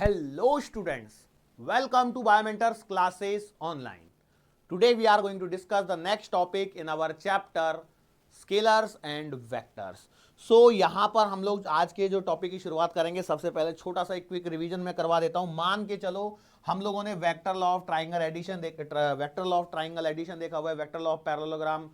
Hello students, welcome to Biomentors classes online. Today we are going to discuss the next topic in our chapter Scalars and Vectors. So यहाँ पर हम लोग आज के जो topic की शुरुआत करेंगे, सबसे पहले छोटा सा एक क्विक रिवीजन में करवा देता हूँ। मान के चलो हम लोगों ने vector law of triangle addition देखा हुआ है, वेक्टर लॉ ऑफ पैरेललोग्राम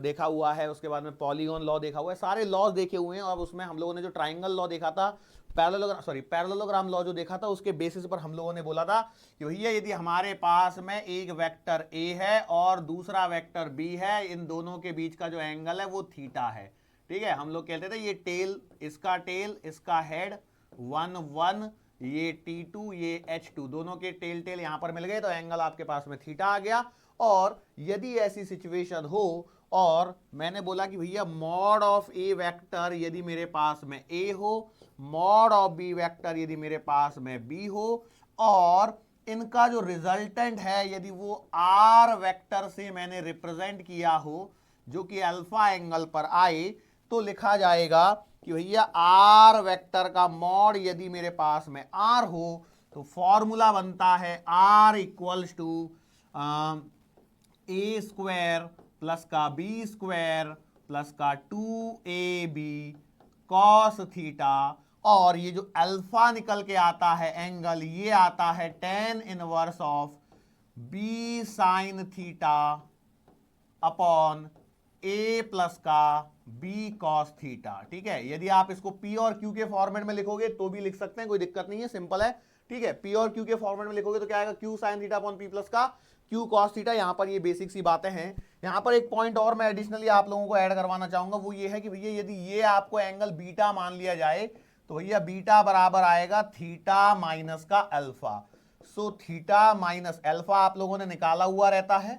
देखा हुआ है, उसके बाद में पॉलीगॉन लॉ देखा हुआ है, सारे लॉज देखे हुए हैं। और उसमें हम लोगों ने जो ट्राइंगल लॉ देखा था, पैरेललोग्राम लॉ जो देखा था, उसके बेसिस पर हम लोगों ने बोला था कि भैया यदि हमारे पास में एक वेक्टर ए है और दूसरा वेक्टर बी है, इन दोनों के बीच का जो एंगल है वो थीटा है। ठीक है, हम लोग कहते थे ये टेल इसका हेड 1 1, ये T2 ये H2, दोनों के टेल यहां पर मिल गए तो एंगल आपके पास में थीटा आ गया। और यदि ऐसी सिचुएशन हो और मैंने बोला कि भैया मॉड ऑफ ए वेक्टर यदि मेरे पास में ए हो, मॉड ऑफ बी वेक्टर यदि मेरे पास में बी हो, और इनका जो रिजल्टेंट है यदि वो आर वेक्टर से मैंने रिप्रेजेंट किया हो जो कि अल्फा एंगल पर आए, तो लिखा जाएगा कि भैया आर वेक्टर का मॉड यदि मेरे पास में आर हो तो फॉर्मूला बनता है R equals to A square plus का बी स्क्वायर प्लस का 2ab कॉस थीटा, और ये जो अल्फा निकल के आता है एंगल, ये आता है tan inverse of B sine theta upon A plus का बी कॉस थीटा। ठीक है, यदि आप इसको पी और क्यू के फॉर्मेट में लिखोगे तो भी लिख सकते हैं, कोई दिक्कत नहीं है, सिंपल है। ठीक है, पी और क्यू के फॉर्मेट में लिखोगे तो क्या आएगा, Q sine theta upon P plus का क्यू कॉस थीटा। यहां पर ये बेसिक सी बातें हैं। यहां पर एक पॉइंट और मैं एडिशनली आप लोगों को ऐड करवाना चाहूंगा, वो ये है कि भैया यदि ये आपको एंगल बीटा मान लिया जाए तो भैया बीटा बराबर आएगा थीटा माइनस का alpha. So theta minus alpha आप लोगों ने निकाला हुआ रहता है,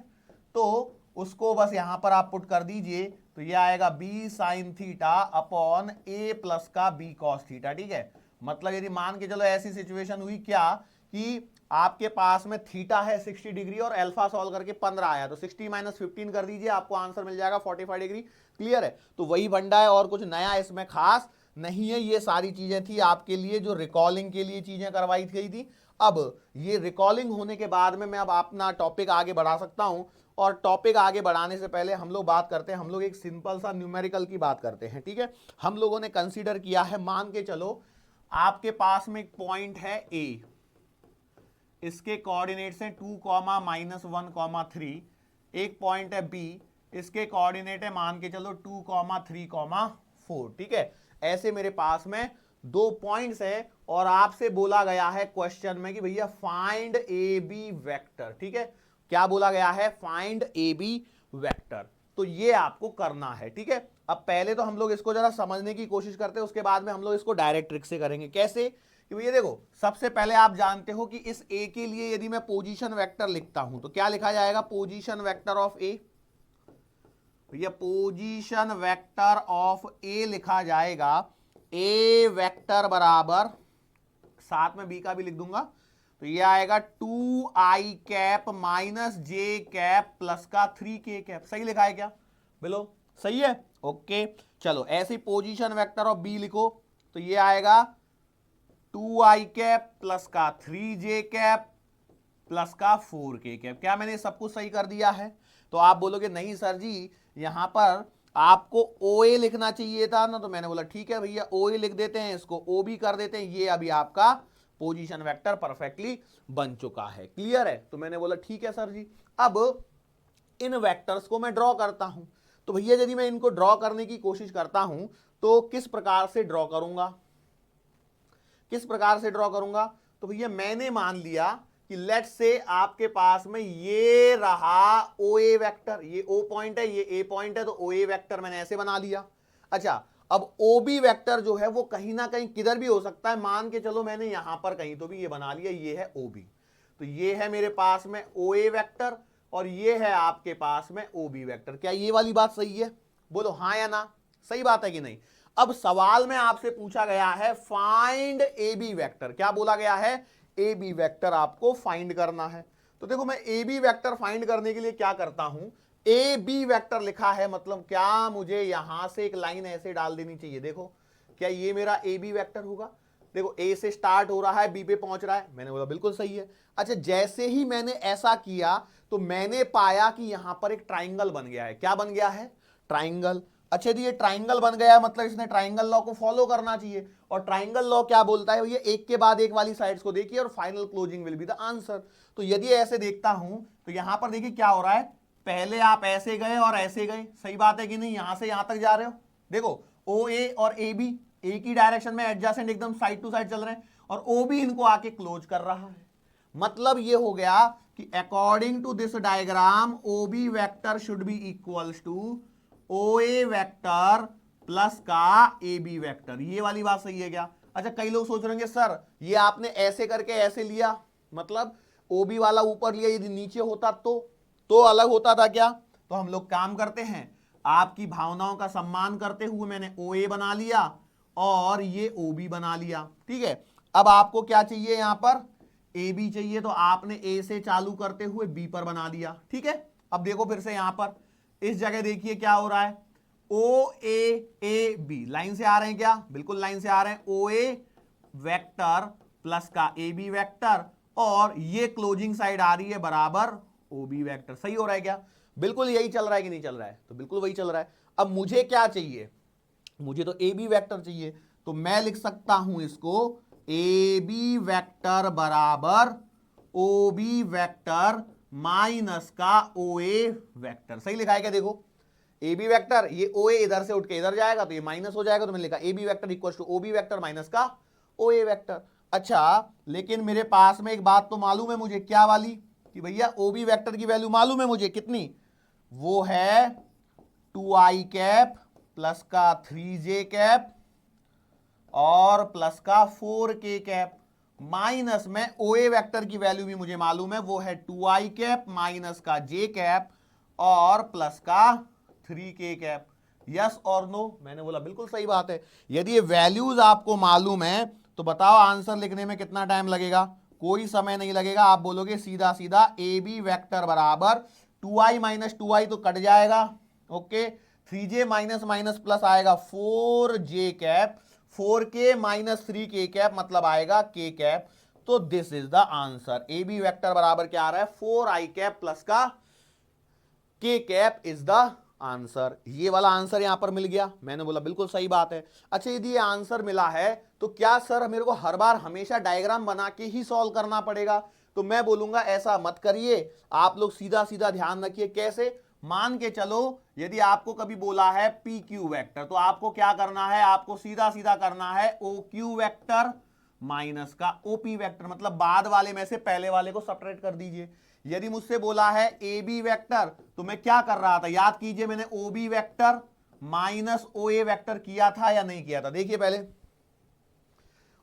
तो उसको बस यहां पर आप पुट कर दीजिए तो ये आएगा B sine theta upon A plus का बी कॉस थीटा। ठीक है, मतलब यदि मान के चलो ऐसी सिचुएशन हुई क्या कि आपके पास में थीटा है 60 डिग्री और अल्फा सॉल्व करके 15 आया, तो 60 माइनस 15 कर दीजिए, आपको आंसर मिल जाएगा 45 डिग्री। क्लियर है, तो वही फंडा है और कुछ नया इसमें खास नहीं है। ये सारी चीजें थी आपके लिए जो रिकॉलिंग के लिए चीजें करवाई गई थी। अब ये रिकॉलिंग होने के बाद में मैं अब अपना टॉपिक आगे बढ़ा सकता हूं, और टॉपिक आगे बढ़ाने से पहले हम लोग बात करते हैं, हम लोग एक सिंपल सा न्यूमेरिकल की बात करते हैं। ठीक है, हम लोगों ने कंसीडर किया है, मान के चलो आपके पास में एक पॉइंट है ए, इसके कोऑर्डिनेट्स हैं 2, -1, 3। एक पॉइंट है बी, इसके कोऑर्डिनेट है मान के चलो 2, 3, 4। ठीक है, ऐसे मेरे पास में दो पॉइंट्स है और आपसे बोला गया है क्वेश्चन में कि भैया फाइंड ए बी वेक्टर। ठीक है, क्या बोला गया है, फाइंड ए बी वेक्टर, तो ये आपको करना है। ठीक है, अब पहले तो हम लोग इसको जरा समझने की कोशिश करते हैं, उसके बाद में हम लोग इसको डायरेक्ट ट्रिक से करेंगे। कैसे, कि भैया देखो, सबसे पहले आप जानते हो कि इस ए के लिए यदि मैं पोजीशन वेक्टर लिखता हूं तो क्या लिखा जाएगा, पोजीशन वेक्टर ऑफ ए। भैया पोजीशन वेक्टर ऑफ ए लिखा जाएगा ए वेक्टर बराबर, साथ में बी का भी लिख दूंगा, तो ये आएगा 2i कैप माइनस जे कैप प्लस का 3k कैप। सही लिखा है क्या, बोलो सही है, ओके। चलो ऐसे पोजीशन वेक्टर ऑफ बी लिखो तो ये आएगा 2i कैप प्लस का 3j कैप प्लस का 4k कैप। क्या मैंने सब कुछ सही कर दिया है? तो आप बोलोगे नहीं सर जी, यहां पर आपको OA लिखना चाहिए था ना, तो मैंने बोला ठीक है भैया OA लिख देते हैं, इसको OB कर देते हैं। ये अभी आपका पोजीशन वेक्टर परफेक्टली बन चुका है। क्लियर है, तो मैंने बोला ठीक है सर जी। अब इन वेक्टर्स को मैं ड्रॉ करता हूं, तो भैया यदि मैं इनको ड्रॉ करने की कोशिश करता हूं तो किस प्रकार से ड्रॉ करूंगा, तो भैया मैंने मान लिया कि लेट्स से आपके पास में ये रहा OA वेक्टर, ये O पॉइंट है, ये A पॉइंट है, तो OA वेक्टर मैंने ऐसे बना लिया। अच्छा, अब OB वेक्टर जो है वो कहीं ना कहीं किधर भी हो सकता है, मान के चलो मैंने यहां पर कहीं तो भी ये बना लिया, ये है OB, तो ये है मेरे पास में OA वेक्टर और ये है आपके पास में OB वेक्टर। क्या ये वाली बात सही है, बोलो हाँ या ना, सही बात है कि नहीं। अब सवाल में आपसे पूछा गया है फाइंड AB वेक्टर, क्या बोला गया है, AB वेक्टर आपको फाइंड करना है। तो देखो मैं AB वेक्टर फाइंड करने के लिए क्या करता हूं, AB वेक्टर लिखा है, मतलब क्या मुझे यहां से एक लाइन ऐसे डाल देनी चाहिए। देखो क्या ये मेरा AB वेक्टर होगा, देखो ए से स्टार्ट हो रहा है, बी पे पहुंच रहा है। मैंने बोला बिल्कुल सही है। अच्छा, जैसे ही मैंने ऐसा किया तो मैंने पाया कि यहां पर एक ट्राइंगल बन गया है। क्या बन गया है? ट्राइंगल। अच्छा जी, ये ट्राइंगल बन गया, मतलब इसने ट्राइंगल लॉ को फॉलो करना चाहिए। और ट्राइंगल लॉ क्या बोलता है? ये एक के बाद एक वाली साइड्स को देखिए और final closing will be the answer. तो यदि ऐसे देखता हूं तो यहां पर देखिए क्या हो रहा है, पहले आप ऐसे गए और ऐसे गए, सही बात है कि नहीं? यहां से यहां तक जा रहे हो, देखो ओ ए और ए बी एक ही डायरेक्शन में एडजेसेंट एकदम साइड टू साइड चल रहे हैं, और ओ बी इनको आके क्लोज कर रहा है। मतलब ये हो गया कि according to this diagram O B vector should be equals to O A vector plus का ए बी वेक्टर। ये वाली बात सही है क्या? अच्छा, कई लोग सोच रहे होंगे सर ये आपने ऐसे करके ऐसे लिया, मतलब ओ बी वाला ऊपर लिया, यदि नीचे होता तो अलग होता था क्या? तो हम लोग काम करते हैं, आपकी भावनाओं का सम्मान करते हुए मैंने ओ ए बना लिया और ये ओ बी बना लिया। ठीक है, अब आपको क्या चाहिए? यहां पर ए बी चाहिए, तो आपने ए से चालू करते हुए बी पर बना दिया। ठीक है, अब देखो फिर से यहां पर इस जगह देखिए क्या हो रहा है, ओ ए बी लाइन से आ रहे हैं क्या? बिल्कुल लाइन से आ रहे हैं। ओ ए वेक्टर प्लस का ए बी वेक्टर, और ये क्लोजिंग साइड आ रही है बराबर ओ बी वेक्टर। सही हो रहा है क्या? बिल्कुल यही चल रहा है कि नहीं चल रहा है? तो बिल्कुल वही चल रहा है। अब मुझे क्या चाहिए? मुझे तो ए बी वेक्टर चाहिए, तो मैं लिख सकता हूं इसको ए बी वेक्टर बराबर ओ बी वेक्टर माइनस का ओ ए वेक्टर। सही लिखा है क्या? देखो ए बी वेक्टर, ये ओ ए इधर से उठ के इधर जाएगा तो ये माइनस हो जाएगा, तो मैंने लिखा A B vector equal to O B vector minus का ओ ए वेक्टर। अच्छा, लेकिन मेरे पास में एक बात तो मालूम है मुझे, क्या वाली? कि भैया ओ बी वेक्टर की वैल्यू मालूम है मुझे कितनी, वो है 2i कैप प्लस का 3j कैप और प्लस का 4k कैप, माइनस में ओ ए वेक्टर की वैल्यू भी मुझे मालूम है, वो है 2i कैप माइनस का j कैप और प्लस का 3k कैप। यस और नो? मैंने बोला बिल्कुल सही बात है। यदि ये वैल्यूज आपको मालूम है तो बताओ आंसर लिखने में कितना टाइम लगेगा? कोई समय नहीं लगेगा। आप बोलोगे सीधा सीधा ए बी वेक्टर बराबर 2i माइनस 2i तो कट जाएगा, okay, 3j minus minus plus आएगा 4j cap, 4k minus 3k cap मतलब आएगा k कैप। तो this is the answer. A B vector बराबर क्या आ रहा है? 4i कैप प्लस का k cap is the answer. ये वाला आंसर यहां पर मिल गया। मैंने बोला बिल्कुल सही बात है। अच्छा, यदि ये आंसर मिला है तो क्या सर मेरे को हर बार हमेशा डायग्राम बना के ही सॉल्व करना पड़ेगा? तो मैं बोलूंगा ऐसा मत करिए, आप लोग सीधा सीधा ध्यान रखिए। कैसे? मान के चलो यदि आपको कभी बोला है पी क्यू वेक्टर, तो आपको क्या करना है? आपको सीधा सीधा करना है ओ क्यू वेक्टर माइनस का ओपी वेक्टर, मतलब बाद वाले में से पहले वाले को सब्ट्रैक्ट कर दीजिए। यदि मुझसे बोला है ए बी वेक्टर, तो मैं क्या कर रहा था? याद कीजिए, मैंने ओ B vector minus O A vector किया था या नहीं किया था? देखिए पहले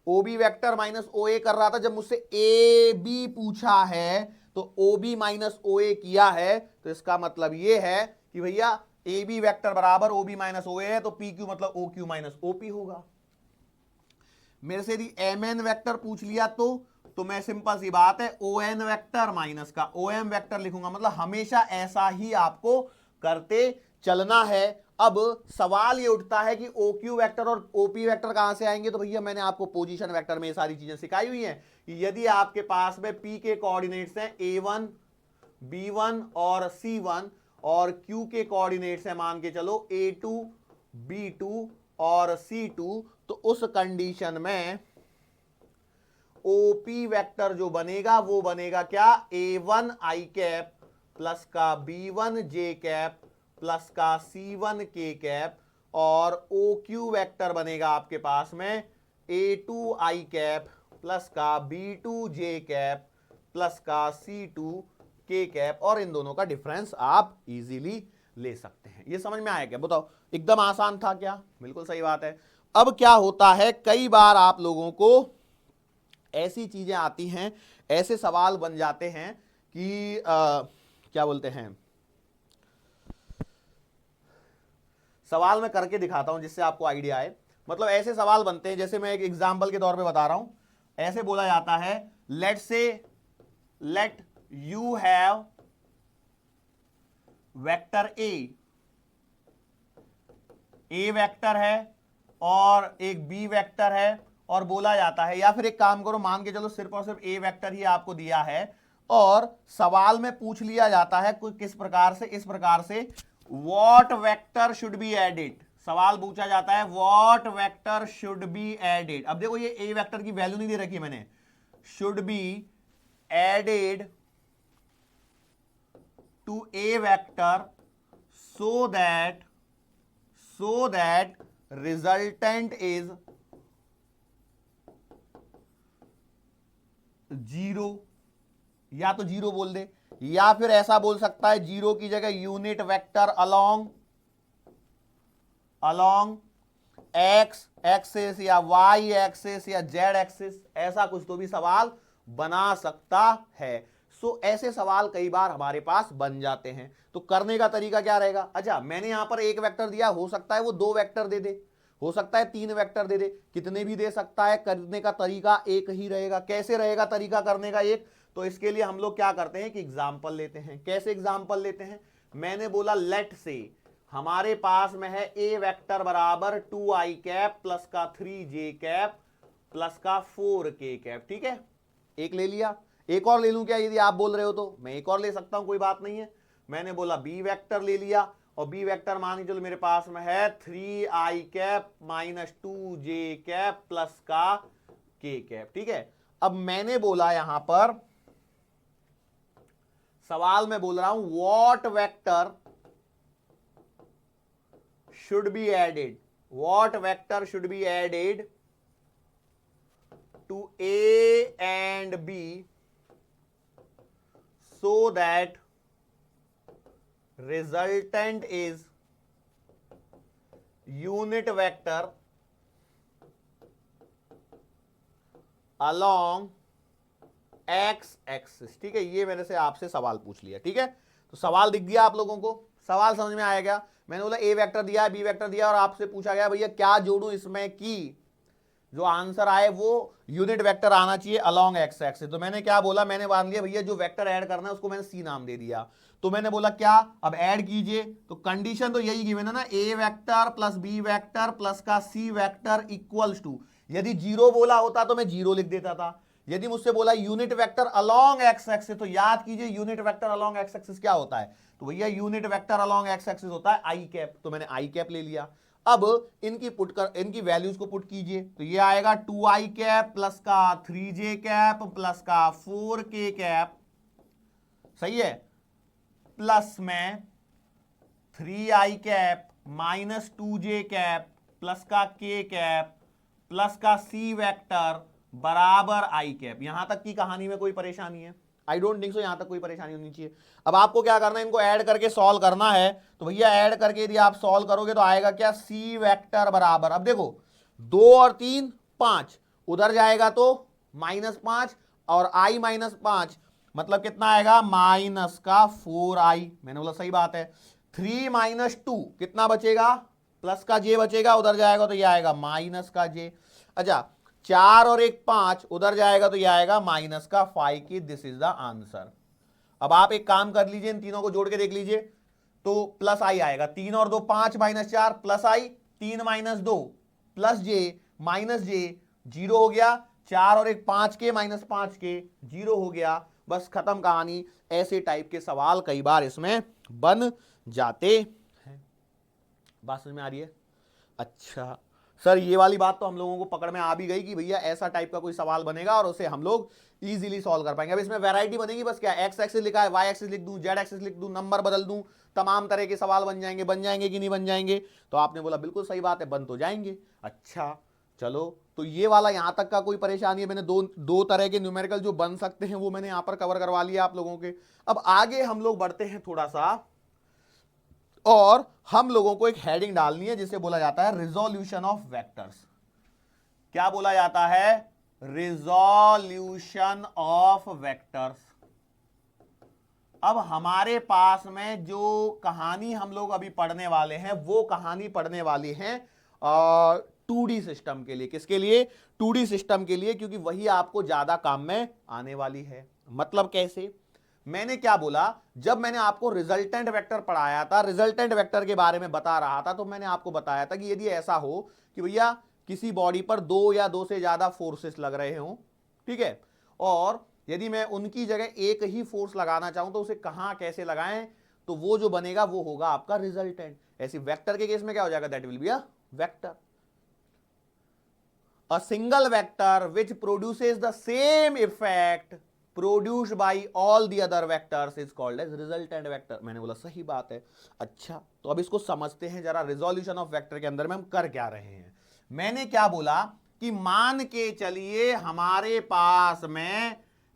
ओ बी वेक्टर माइनस ओ ए कर रहा था। जब मुझसे ए बी पूछा है तो ओ बी माइनस ओ ए किया है, तो इसका मतलब यह है कि भैया ए बी वेक्टर बराबर ओ बी माइनस ओ ए है, तो पी क्यू मतलब O Q minus O P होगा। मेरे से यदि एम एन वेक्टर पूछ लिया तो मैं सिंपल सी बात है ओ एन वेक्टर माइनस का ओ एम वेक्टर लिखूंगा। मतलब हमेशा ऐसा ही आपको करते चलना है। अब सवाल ये उठता है कि ओ क्यू वेक्टर और ओपी वेक्टर कहां से आएंगे? तो भैया मैंने आपको पोजीशन वेक्टर में ये सारी चीजें सिखाई हुई हैं कि यदि आपके पास में पी के कोऑर्डिनेट्स हैं a1 b1 और c1 और q के कोऑर्डिनेट्स हैं मान के चलो a2 b2 और c2, तो उस कंडीशन में ओपी वेक्टर जो बनेगा वो बनेगा क्या? a1 i कैप प्लस का b1 j कैप प्लस का c1 k कैप, और ओ क्यू वेक्टर बनेगा आपके पास में a2 i कैप प्लस का b2 j कैप प्लस का c2 k कैप, और इन दोनों का डिफरेंस आप इजीली ले सकते हैं। ये समझ में आया क्या? बताओ, एकदम आसान था क्या? बिल्कुल सही बात है। अब क्या होता है, कई बार आप लोगों को ऐसी चीजें आती हैं, ऐसे सवाल बन जाते हैं कि क्या बोलते हैं, सवाल मैं करके दिखाता हूं जिससे आपको आइडिया आए। मतलब ऐसे सवाल बनते हैं, जैसे मैं एक एग्जांपल के तौर पे बता रहा हूं। ऐसे बोला जाता है, let you have vector A vector है और एक बी वेक्टर है और बोला जाता है, या फिर एक काम करो, मान के चलो सिर्फ और सिर्फ ए वेक्टर ही आपको दिया है और सवाल में पूछ लिया जाता है कुछ किस प्रकार से, इस प्रकार से, what vector should be added. सवाल पूछा जाता है what vector should be added. अब देखो ये ए वेक्टर की वैल्यू नहीं दे रखी मैंने, should be added to a vector so that resultant is 0, या तो 0 बोल दे, या फिर ऐसा बोल सकता है 0 की जगह unit vector along x axis या वाई एक्सिस या जेड एक्सिस, ऐसा कुछ तो भी सवाल बना सकता है। सो ऐसे सवाल कई बार हमारे पास बन जाते हैं। तो करने का तरीका क्या रहेगा, अच्छा मैंने यहां पर एक वेक्टर दिया, हो सकता है वो 2 वेक्टर दे दे, हो सकता है 3 वेक्टर दे दे, कितने भी दे सकता है, करने का तरीका एक ही रहेगा। कैसे रहेगा तरीका करने का एक, तो इसके लिए हम लोग क्या करते हैं कि एग्जाम्पल लेते हैं। कैसे एग्जाम्पल लेते हैं, मैंने बोला लेट से हमारे पास में है ए वेक्टर बराबर 2i कैप प्लस का 3j कैप प्लस का 4k कैप, ठीक है, एक ले लिया। एक और ले लूं क्या, यदि आप बोल रहे हो तो मैं एक और ले सकता हूं, कोई बात नहीं है। मैंने बोला बी वेक्टर ले लिया, और बी वेक्टर मान के चलो मेरे पास में है 3i cap minus 2j cap plus का k कैप, ठीक है। अब मैंने बोला यहां पर सवाल में बोल रहा हूं what vector should be added, what vector should be added to a and b so that resultant is unit vector along x axis, ठीक है। ये मैंने से आपसे सवाल पूछ लिया, ठीक है। तो सवाल दिख गया आप लोगों को, सवाल समझ में आया क्या। मैंने बोला ए वेक्टर दिया, बी वेक्टर दिया, और आपसे पूछा गया भैया क्या जोड़ूं इसमें कि जो आंसर आए वो यूनिट वेक्टर आना चाहिए अलोंग एक्स एक्सिस। तो मैंने क्या बोला, मैंने मान लिया भैया जो वेक्टर ऐड करना है उसको मैंने सी नाम दे दिया। तो मैंने बोला क्या, अब ऐड कीजिए, तो कंडीशन तो यही गिवन है ना, A vector plus B vector plus का सी वेक्टर इक्वल्स टू, यदि 0 बोला होता तो मैं 0 लिख देता था। यदि मुझसे बोला unit vector along x axis, तो याद कीजिए unit vector along x axis क्या होता है, तो भैया unit vector along x axis होता है आई कैप। तो मैंने आई कैप ले लिया। अब इनकी वैल्यूज को पुट कीजिए, तो ये आएगा 2i कैप प्लस का 3j कैप प्लस का 4k कैप, सही है, प्लस में 3i cap minus 2j cap plus का k कैप प्लस का c वेक्टर बराबर i कैप। यहां तक की कहानी में कोई परेशानी है, आई डोंट थिंक सो, यहां तक कोई परेशानी होनी चाहिए। अब आपको क्या करना है, इनको ऐड करके सॉल्व करना है। तो भैया ऐड करके यदि आप सॉल्व करोगे तो आएगा क्या, सी वेक्टर बराबर, अब देखो 2 और 3 5, उधर जाएगा तो -5 और i -5, मतलब कितना आएगा माइनस का 4i। मैंने बोला सही बात है। 3 - 2 कितना बचेगा, प्लस का j बचेगा, उधर जाएगा तो ये आएगा माइनस का j। अच्छा 4 और 1 5, उधर जाएगा तो ये आएगा माइनस का 5 की, दिस इज द आंसर। अब आप एक काम कर लीजिए, इन तीनों को जोड़ के देख लीजिए, तो प्लस आई आएगा, 3 और 2 5 -4 प्लस आई, 3 - 2 प्लस जे माइनस जे, 0 हो गया। 4 और 1 5 के माइनस 5 के, 0 हो गया, बस खत्म कहानी। ऐसे टाइप के सवाल कई बार इसमें बन जाते हैं। बात समझ में आ रही है। अच्छा सर ये वाली बात तो हम लोगों को पकड़ में आ भी गई कि भैया ऐसा टाइप का कोई सवाल बनेगा और उसे हम लोग इजीली सॉल्व कर पाएंगे। अब इसमें वैरायटी बनेगी, बस क्या एक्स एक्सिस लिखा है, वाई एक्सिस लिख दूं, जेड एक्सिस लिख दूं, नंबर बदल दूं, तमाम तरह के सवाल बन जाएंगे कि नहीं बन जाएंगे। तो आपने बोला बिल्कुल सही बात है, बन तो जाएंगे। अच्छा चलो, तो ये वाला यहां तक का कोई परेशानी है। मैंने दो तरह के न्यूमेरिकल जो बन सकते हैं वो मैंने यहां पर कवर करवा लिया आप लोगों के। अब आगे हम लोग बढ़ते हैं थोड़ा सा, और हम लोगों को एक हेडिंग डालनी है जिसे बोला जाता है रिजोल्यूशन ऑफ वेक्टर्स। क्या बोला जाता है, रिजोल्यूशन ऑफ वेक्टर्स। अब हमारे पास में जो कहानी हम लोग अभी पढ़ने वाले हैं वो कहानी पढ़ने वाली है 2D सिस्टम के लिए। किसके लिए, 2D सिस्टम के लिए, क्योंकि वही आपको ज्यादा काम में आने वाली है। मतलब कैसे, मैंने क्या बोला, जब मैंने आपको रिजल्टेंट वेक्टर पढ़ाया था, रिजल्टेंट वेक्टर के बारे में बता रहा था, तो मैंने आपको बताया था कि यदि ऐसा हो कि भैया किसी बॉडी पर दो या दो से ज्यादा फोर्सेस लग रहे हों, ठीक है, और यदि मैं उनकी जगह एक ही फोर्स लगाना चाहूं तो उसे कहां कैसे लगाएं, तो वो जो बनेगा वो होगा आपका रिजल्टेंट। ऐसी वेक्टर के केस में क्या हो जाएगा, that will be a vector. A single vector which produces the same effect produced by all the other vectors is called as resultant vector। मैंने बोला सही बात है। अच्छा, तो अब इसको समझते हैं जरा, रिजोल्यूशन ऑफ वेक्टर के अंदर में हम कर क्या रहे हैं। मैंने क्या बोला कि मान के चलिए हमारे पास में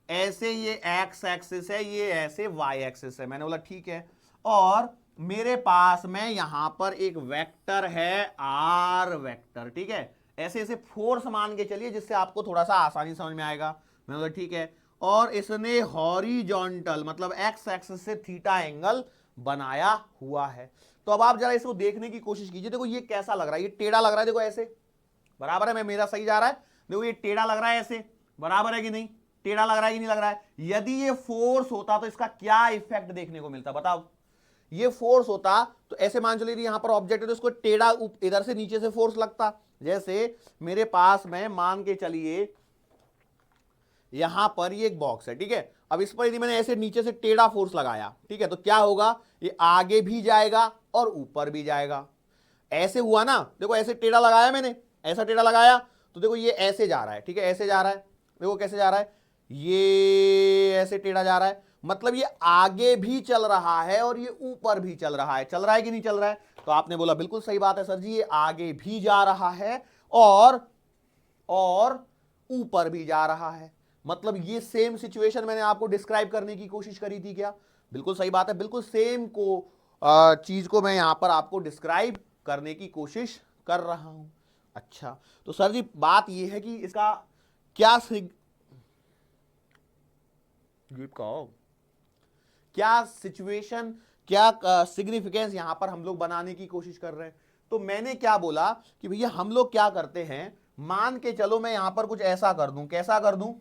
ऐसे ये एक्स एक्सिस है, ये ऐसे वाई एक्सिस है। मैंने बोला ठीक है, और मेरे पास में यहां पर एक वेक्टर है आर वेक्टर, ठीक है, ऐसे ऐसे फोर्स मान के चलिए जिससे आपको थोड़ा सा आसानी समझ में आएगा। मैंने बोला ठीक है, और इसने हॉरिजॉन्टल मतलब एक्स एक्सिस से थीटा एंगल बनाया हुआ है। तो अब आप जरा इसको देखने की कोशिश कीजिए। देखो ये कैसा लग रहा है, ये टेढ़ा लग रहा है, देखो ऐसे, बराबर है, मैं मेरा सही जा रहा है, देखो ये टेढ़ा लग रहा है ऐसे, बराबर है कि नहीं, टेढ़ा लग रहा है कि नहीं लग रहा है। यदि ये फोर्स होता तो इसका क्या इफेक्ट देखने को मिलता, बताओ। ये फोर्स होता तो ऐसे मान चलिए यहां पर ऑब्जेक्ट है तो इसको टेढ़ा इधर से नीचे से फोर्स लगता। जैसे मेरे पास में मान के चलिए यहां पर ये एक बॉक्स है, ठीक है, अब इस पर यदि मैंने ऐसे नीचे से टेढ़ा फोर्स लगाया, ठीक है, तो क्या होगा, ये आगे भी जाएगा और ऊपर भी जाएगा। ऐसे हुआ ना, देखो ऐसे टेढ़ा लगाया मैंने, ऐसा टेढ़ा लगाया तो देखो ये ऐसे जा रहा है, ठीक है, ऐसे जा रहा है, देखो कैसे जा रहा है, ये ऐसे टेढ़ा जा रहा है, मतलब ये आगे भी चल रहा है और ये ऊपर भी चल रहा है। चल रहा है कि नहीं चल रहा है, तो आपने बोला बिल्कुल सही बात है सर जी, ये आगे भी जा रहा है और ऊपर भी जा रहा है। मतलब ये सेम सिचुएशन मैंने आपको डिस्क्राइब करने की कोशिश करी थी क्या, बिल्कुल सही बात है, बिल्कुल सेम को चीज को मैं यहां पर आपको डिस्क्राइब करने की कोशिश कर रहा हूं। अच्छा, तो सर जी बात यह है कि इसका क्या क्या सिचुएशन, क्या सिग्निफिकेंस यहां पर हम लोग बनाने की कोशिश कर रहे हैं। तो मैंने क्या बोला कि भैया हम लोग क्या करते हैं, मान के चलो मैं यहां पर कुछ ऐसा कर दूं, कैसा कर दूं,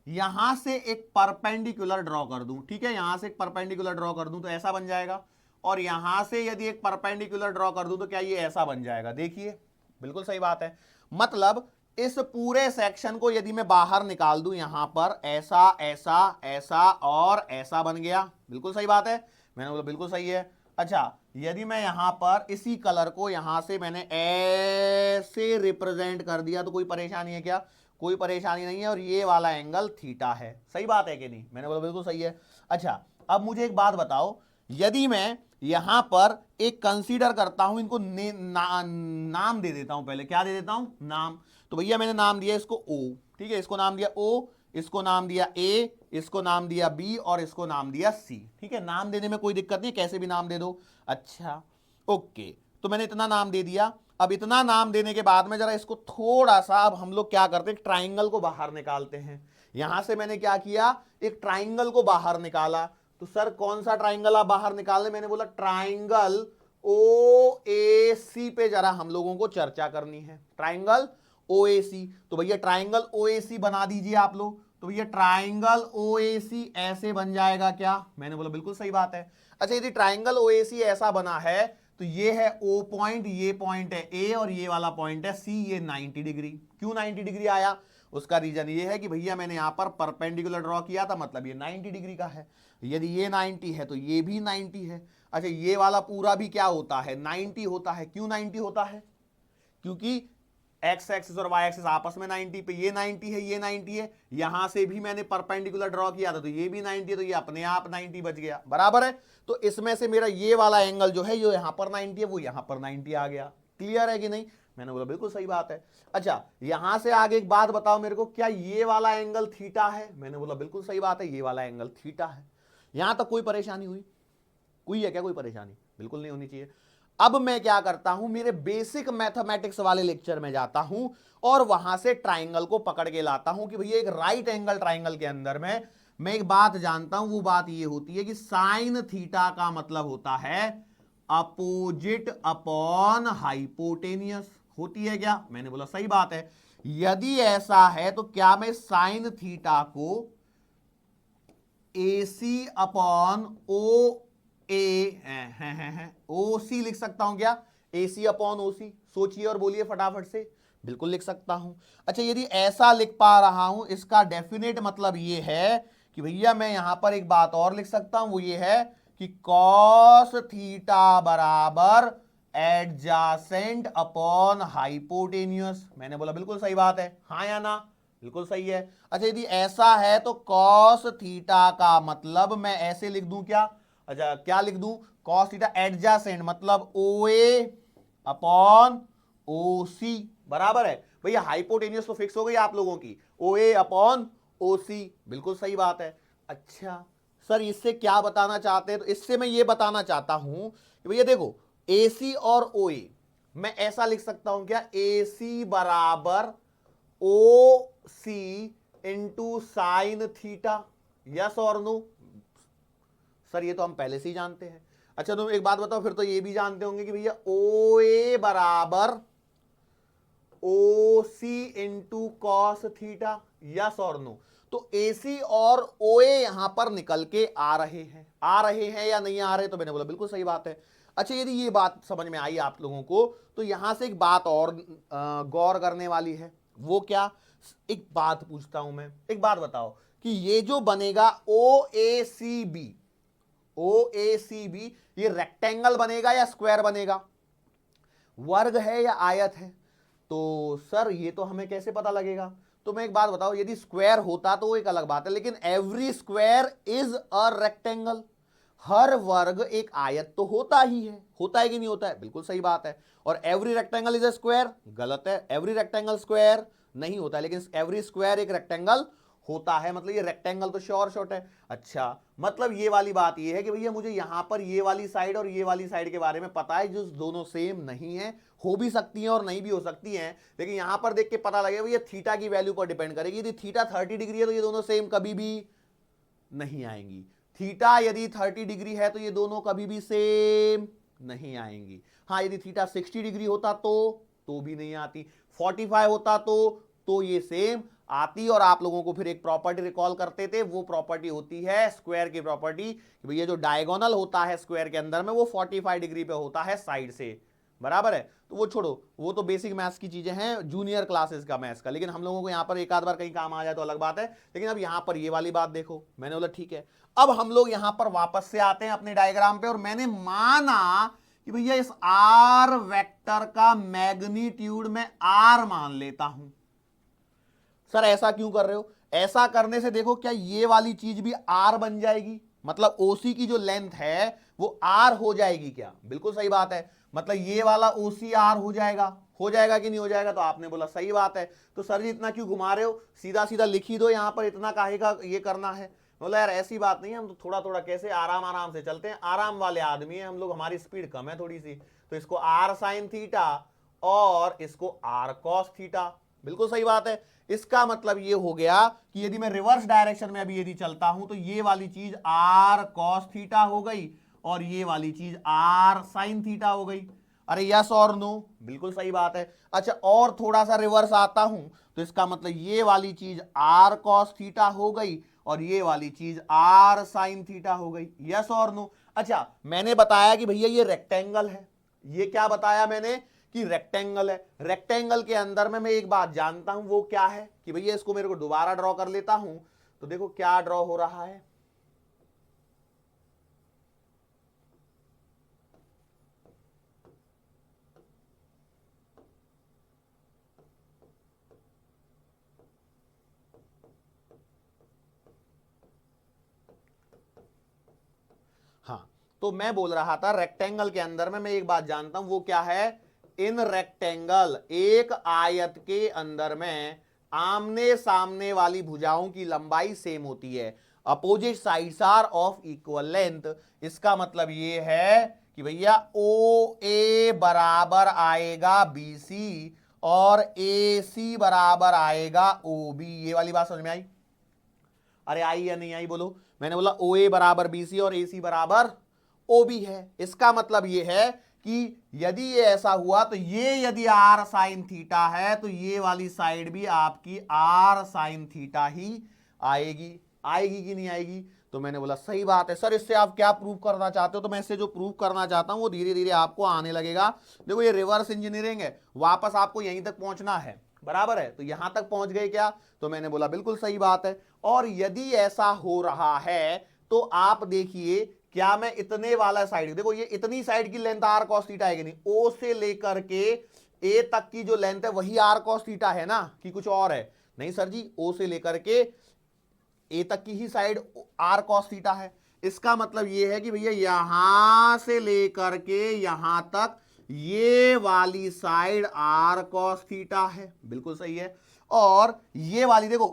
यहां से एक परपेंडिकुलर ड्रॉ कर दूं, ठीक है, यहां से एक परपेंडिकुलर ड्रॉ कर दूं तो ऐसा बन जाएगा, और यहां से यदि एक परपेंडिकुलर ड्रॉ कर दूं तो क्या ये ऐसा बन जाएगा। देखिए बिल्कुल सही बात है, मतलब इस पूरे सेक्शन को यदि मैं बाहर निकाल दूं, यहां पर ऐसा ऐसा ऐसा और ऐसा बन गया, बिल्कुल सही बात है, मैंने बोला बिल्कुल सही है। अच्छा, यदि मैं यहां पर इसी कलर को यहां से मैंने ऐसे रिप्रेजेंट कर दिया तो कोई परेशानी है क्या, कोई परेशानी नहीं है, और ये वाला एंगल थीटा है। सही बात है कि नहीं, मैंने बोला बिल्कुल सही है। अच्छा, अब मुझे एक बात बताओ, यदि मैं यहां पर एक कंसीडर करता हूं, इनको नाम दे देता हूं, पहले क्या दे देता हूं, नाम। तो भैया मैंने नाम दिया इसको ओ, ठीक है, इसको नाम दिया ओ, इसको नाम दिया ए, इसको नाम दिया बी और इसको नाम दिया सी, ठीक है, नाम देने में कोई दिक्कत नहीं, कैसे भी नाम दे दो। अच्छा ओके, तो मैंने इतना नाम दे दिया। अब इतना नाम देने के बाद में जरा इसको थोड़ा सा, अब हम लोग क्या करते हैं, ट्राइंगल को बाहर निकालते हैं। यहां से मैंने क्या किया, एक ट्राइंगल को बाहर निकाला। तो सर कौन सा ट्राइंगल आप बाहर निकालने, मैंने बोला ट्राइंगल ओ ए सी पे जरा हम लोगों को चर्चा करनी है, ट्राइंगल ओ ए सी। तो भैया ट्राइंगल ओ ए सी बना दीजिए आप लोग। तो भैया ट्राइंगल ओ ए सी ऐसे बन जाएगा क्या, मैंने बोला बिल्कुल सही बात है। अच्छा, यदि ट्राइंगल ओ ए सी ऐसा बना है तो ये है ओ पॉइंट, ये पॉइंट है ए और ये वाला पॉइंट है सी, ये 90 डिग्री। क्यों 90 डिग्री आया, उसका रीजन ये है कि भैया मैंने यहां पर परपेंडिकुलर ड्रॉ किया था, मतलब ये 90 डिग्री का है। यदि ये 90 है तो ये भी 90 है। अच्छा, ये वाला पूरा भी क्या होता है, 90 होता है। क्यों 90 होता है, क्योंकि एक्स एक्सिस और वाई एक्सिस आपस में 90 पे, ये 90 है, ये 90 है, यहां से भी मैंने परपेंडिकुलर ड्रॉ किया था तो ये भी 90 है, तो ये अपने आप 90 बच गया, बराबर है। तो इसमें से मेरा ये वाला एंगल जो है, जो यहां पर 90 है वो यहां पर 90 आ गया। क्लियर है कि नहीं, मैंने बोला बिल्कुल सही बात है। अच्छा, यहां से आगे एक बात बताओ मेरे को, क्या ये वाला एंगल थीटा है, मैंने बोला बिल्कुल सही बात है, ये वाला एंगल थीटा है। यहां तक कोई परेशानी हुई, कोई है क्या कोई परेशानी, बिल्कुल नहीं होनी चाहिए। अब मैं क्या करता हूं, मेरे बेसिक मैथमेटिक्स वाले लेक्चर में जाता हूं और वहां से ट्राइंगल को पकड़ के लाता हूं कि भैया एक राइट एंगल ट्राइंगल के अंदर में मैं एक बात जानता हूं, वो बात ये होती है कि साइन थीटा का मतलब होता है अपोजिट अपॉन हाइपोटेनियस। होती है क्या, मैंने बोला सही बात है। यदि ऐसा है तो क्या मैं साइन थीटा को ए सी अपॉन ओ ए ओ सी लिख सकता हूं क्या, AC अपॉन OC। सोचिए और बोलिए फटाफट से। बिल्कुल लिख सकता हूं। अच्छा, यदि ऐसा लिख पा रहा हूं, इसका डेफिनेट मतलब ये है कि भैया मैं यहां पर एक बात और लिख सकता हूं, वो ये है कि कॉस थीटा बराबर एडजासेंट अपॉन हाइपोटेन्यूस। मैंने बोला बिल्कुल सही बात है, हाँ या ना? बिल्कुल सही है। अच्छा, यदि ऐसा है तो कॉस थीटा का मतलब मैं ऐसे लिख दूं क्या? अच्छा, क्या लिख दूं? कॉस थीटा एडजासेंट मतलब OA अपॉन OC बराबर है। भैया हाइपोटेन्यूस तो फिक्स हो गई आप लोगों की, OA अपॉन OC। बिल्कुल सही बात है। अच्छा सर, इससे क्या बताना चाहते हैं? तो इससे मैं ये बताना चाहता हूं कि भैया देखो, AC और OA मैं ऐसा लिख सकता हूं क्या? AC बराबर OC into sine theta. Yes और नो? सर ये तो हम पहले से ही जानते हैं। अच्छा तुम एक बात बताओ, फिर तो ये भी जानते होंगे कि भैया OA बराबर OC into cos theta. Yes और नो? तो AC और OA यहां पर निकल के आ रहे हैं या नहीं आ रहे? तो मैंने बोला बिल्कुल सही बात है। अच्छा, यदि ये बात समझ में आई आप लोगों को, तो यहां से एक बात और गौर करने वाली है। वो क्या? एक बात पूछता हूं मैं, एक बात बताओ कि ये जो बनेगा OACB, ये रेक्टेंगल बनेगा या स्क्वायर बनेगा? वर्ग है या आयत है? तो सर ये तो हमें कैसे पता लगेगा? तो मैं एक बात बताओ, यदि स्क्वायर होता तो वो एक अलग बात है, लेकिन every square is a rectangle. हर वर्ग एक आयत तो होता ही है, होता है कि नहीं होता है? बिल्कुल सही बात है। और every rectangle is a square? गलत है, एवरी रेक्टेंगल स्क्वायर नहीं होता है, लेकिन एवरी स्क्वायर एक रेक्टेंगल होता है। मतलब ये रेक्टेंगल तो श्योर शॉर्ट है। अच्छा, मतलब ये वाली बात ये है कि भैया मुझे यहां पर ये वाली साइड और ये वाली साइड के बारे में पता है, जो दोनों सेम नहीं है, हो भी सकती हैं और नहीं भी हो सकती हैं, लेकिन यहां पर देख के पता लगेगा भैया थीटा की वैल्यू पर डिपेंड करेगी। यदि थीटा 30 डिग्री है तो ये दोनों सेम कभी भी नहीं आएंगी। थीटा यदि 30 डिग्री है तो ये दोनों कभी भी सेम नहीं आएंगी। हाँ, यदि थीटा 60 डिग्री होता तो भी नहीं आती। 45 होता तो ये सेम आती। और आप लोगों को फिर एक प्रॉपर्टी रिकॉल करते थे, वो प्रॉपर्टी होती है स्क्वायर की प्रॉपर्टी, कि भैया जो डायगोनल होता है स्क्वायर के अंदर में वो 45 डिग्री पे होता है साइड से। बराबर है? तो वो छोड़ो, वो तो बेसिक मैथ्स की चीजें हैं, जूनियर क्लासेस का मैथ्स का। लेकिन हम लोगों को यहां पर एक आध बार कहीं काम आ जाए तो अलग बात है। लेकिन अब यहां पर ये वाली बात देखो, मैंने बोला ठीक है। अब हम लोग यहां पर वापस से आते हैं अपने डायग्राम पे, और मैंने माना कि भैया इस आर वेक्टर का मैग्नीट्यूड मैं आर मान लेता हूं। सर ऐसा क्यों कर रहे हो? ऐसा करने से देखो, क्या ये वाली चीज भी आर बन जाएगी? मतलब ओसी की जो लेंथ है वो आर हो जाएगी क्या? बिल्कुल सही बात है। मतलब ये वाला ओसी आर हो जाएगा कि नहीं हो जाएगा? तो आपने बोला सही बात है। तो सर जी इतना क्यों घुमा रहे हो? सीधा सीधा लिख ही दो, यहां पर इतना काहे का ये करना है? बोला यार ऐसी बात नहीं है, हम तो थोड़ा थोड़ा कैसे आराम आराम से चलते हैं, आराम वाले आदमी हैं हम लोग, हमारी स्पीड कम है थोड़ी सी। तो इसको आर साइन थीटा और इसको आर कॉस थीटा। बिल्कुल सही बात है। इसका मतलब ये हो गया कि यदि मैं रिवर्स डायरेक्शन में अभी यदि चलता हूं तो ये वाली चीज आर कॉस थीटा हो गई और ये वाली चीज आर साइन थीटा हो गई। अरे यस और नो? बिल्कुल सही बात है। अच्छा, और थोड़ा सा रिवर्स आता हूं तो इसका मतलब ये वाली चीज आर कॉस थीटा हो गई और ये वाली चीज आर साइन थीटा हो गई। यस और नो? अच्छा, मैंने बताया कि भैया ये रेक्टेंगल है। ये क्या बताया मैंने? कि रेक्टेंगल है। रेक्टेंगल के अंदर में मैं एक बात जानता हूं, वो क्या है कि भैया इसको मेरे को दोबारा ड्रॉ कर लेता हूं। तो देखो क्या ड्रॉ हो रहा है। हाँ, तो मैं बोल रहा था रेक्टेंगल के अंदर में मैं एक बात जानता हूं, वो क्या है? इन रेक्टेंगल, एक आयत के अंदर में आमने सामने वाली भुजाओं की लंबाई सेम होती है। Opposite sides are of equal length. इसका मतलब ये है कि भैया ओ ए बराबर आएगा बी सी और ए सी बराबर आएगा ओ बी। ये वाली बात समझ में आई? अरे आई या नहीं आई बोलो? मैंने बोला ओ ए बराबर बी सी और ए सी बराबर ओ बी है। इसका मतलब ये है कि यदि ये ऐसा हुआ तो ये यदि आर साइन थीटा है तो ये वाली साइड भी आपकी आर साइन थीटा ही आएगी। आएगी कि नहीं आएगी? तो मैंने बोला सही बात है सर, इससे आप क्या प्रूव करना चाहते हो? तो मैं इससे जो प्रूव करना चाहता हूं वो धीरे धीरे आपको आने लगेगा। देखो ये रिवर्स इंजीनियरिंग है, वापस आपको यहीं तक पहुंचना है, बराबर है। तो यहां तक पहुंच गए क्या? तो मैंने बोला बिल्कुल सही बात है। और यदि ऐसा हो रहा है तो आप देखिए, क्या मैं इतने वाला साइड, देखो ये इतनी साइड की लेंथ आर कॉस थीटा है कि नहीं, ओ से लेकर के ए तक की जो लेंथ है वही आर कॉस थीटा है ना, कि कुछ और है? नहीं सर जी, ओ से लेकर के ए तक की ही साइड आर कॉस थीटा है। इसका मतलब ये है कि भैया यहां से लेकर के यहां तक ये वाली साइड आर कॉस थीटा है, बिल्कुल सही है। और ये वाली देखो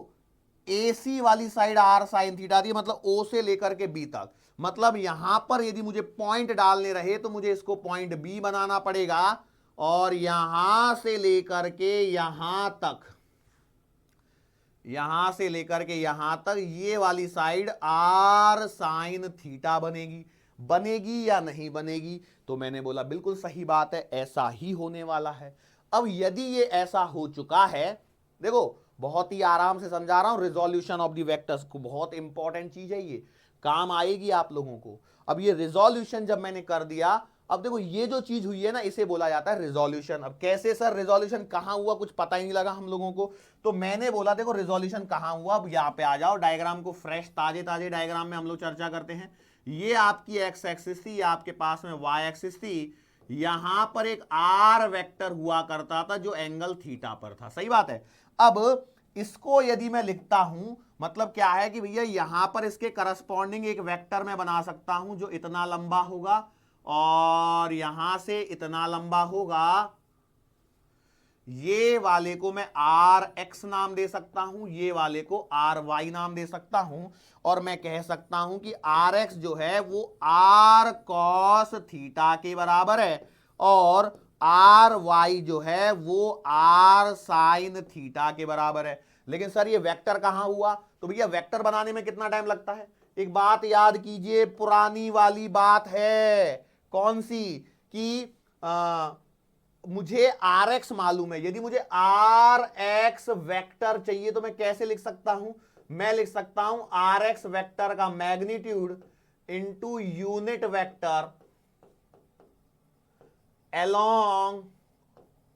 AC वाली साइड आर साइन थीटा थी, मतलब O से लेकर के B तक। मतलब यहां पर यदि मुझे पॉइंट डालने रहे तो मुझे इसको पॉइंट B बनाना पड़ेगा, और यहां से लेकर के यहां तक, यहां से लेकर के यहां तक ये वाली साइड आर साइन थीटा बनेगी। बनेगी या नहीं बनेगी? तो मैंने बोला बिल्कुल सही बात है, ऐसा ही होने वाला है। अब यदि ये ऐसा हो चुका है, देखो बहुत ही आराम से समझा रहा हूं, रिजोल्यूशन ऑफ द वेक्टर्स को, बहुत इंपॉर्टेंट चीज है ये, काम आएगी आप लोगों को। अब ये रिजोल्यूशन जब मैंने कर दिया, अब देखो ये जो चीज हुई है ना, इसे बोला जाता है रिजोल्यूशन। अब कैसे सर रिजोल्यूशन कहां हुआ, कुछ पता ही नहीं लगा हम लोगों को। तो मैंने बोला देखो रिजोल्यूशन कहां हुआ, अब यहां पे आ जाओ, डायग्राम को फ्रेश ताजे ताजे डायग्राम में हम लोग चर्चा करते हैं। ये आपकी एक्स एक्सिस थी, आपके पास में वाई एक्सिस थी, यहां पर एक आर वेक्टर हुआ करता था जो एंगल थीटा पर था, सही बात है। अब इसको यदि मैं लिखता हूं, मतलब क्या है कि भैया यहां पर इसके करस्पॉन्डिंग एक वेक्टर मैं बना सकता हूं जो इतना लंबा होगा, और यहां से इतना लंबा होगा। ये वाले को मैं आर एक्स नाम दे सकता हूं, ये वाले को आर वाई नाम दे सकता हूं, और मैं कह सकता हूं कि आर एक्स जो है वो आर कॉस थीटा के बराबर है, और आर वाई जो है वो आर साइन थीटा के बराबर है। लेकिन सर ये वेक्टर कहां हुआ? तो भैया वेक्टर बनाने में कितना टाइम लगता है? एक बात याद कीजिए, पुरानी वाली बात है, कौन सी? कि मुझे आर एक्स मालूम है, यदि मुझे आर एक्स वेक्टर चाहिए तो मैं कैसे लिख सकता हूं? मैं लिख सकता हूं आर एक्स वेक्टर का magnitude into unit vector along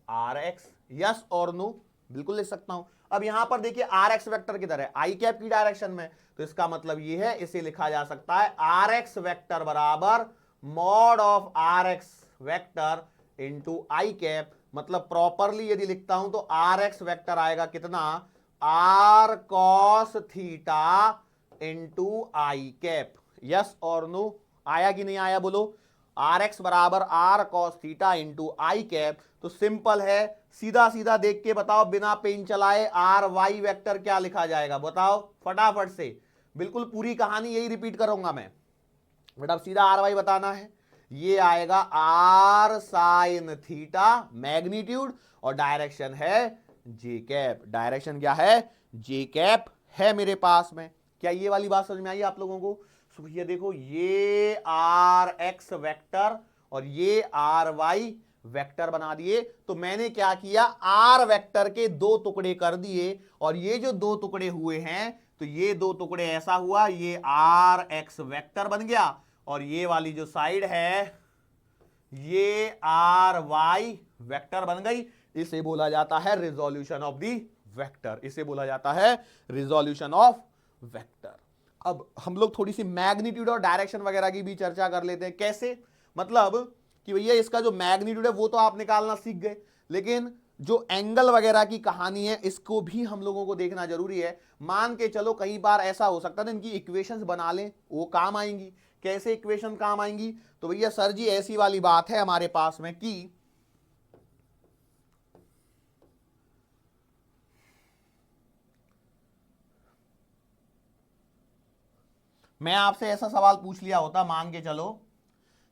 are x. Yes और नो? बिल्कुल लिख सकता हूं। अब यहां पर देखिए आर एक्स वेक्टर किधर है? आई कैप की डायरेक्शन में, तो इसका मतलब यह है, इसे लिखा जा सकता है आर एक्स वेक्टर बराबर mod of R X vector into I cap. मतलब प्रॉपरली यदि लिखता हूं तो आर एक्स वेक्टर आएगा कितना? R cos theta into I cap. Yes और नो? आया कि नहीं आया बोलो? आर एक्स बराबर R cos theta into I cap. तो सिंपल है, सीधा सीधा देख के बताओ, बिना पेन चलाए आर वाई वेक्टर क्या लिखा जाएगा बताओ फटाफट से। बिल्कुल पूरी कहानी यही रिपीट करूंगा मैं, बट अब सीधा आर वाई बताना है। ये आएगा आर साइन थीटा मैग्नीट्यूड, और डायरेक्शन है जे कैप। डायरेक्शन क्या है? जे कैप है मेरे पास में। क्या ये वाली बात समझ में आई आप लोगों को? भैया देखो, ये आर एक्स वेक्टर और ये आर वाई वेक्टर बना दिए। तो मैंने क्या किया, आर वेक्टर के दो टुकड़े कर दिए, और ये जो दो टुकड़े हुए हैं, तो ये दो टुकड़े ऐसा हुआ, ये आर एक्स वेक्टर बन गया, और ये वाली जो साइड है ये आर वाई वेक्टर बन गई। इसे बोला जाता है रिजोल्यूशन ऑफ दी वेक्टर, इसे बोला जाता है रिजोल्यूशन ऑफ वेक्टर। अब हम लोग थोड़ी सी मैग्नीट्यूड और डायरेक्शन वगैरह की भी चर्चा कर लेते हैं। कैसे? मतलब कि भैया इसका जो मैग्नीट्यूड है वो तो आप निकालना सीख गए, लेकिन जो एंगल वगैरह की कहानी है इसको भी हम लोगों को देखना जरूरी है। मान के चलो कई बार ऐसा हो सकता है इनकी इक्वेशंस बना लें, वो काम आएंगी। कैसे इक्वेशन काम आएंगी? तो भैया सर जी ऐसी वाली बात है हमारे पास में कि मैं आपसे ऐसा सवाल पूछ लिया होता, मान के चलो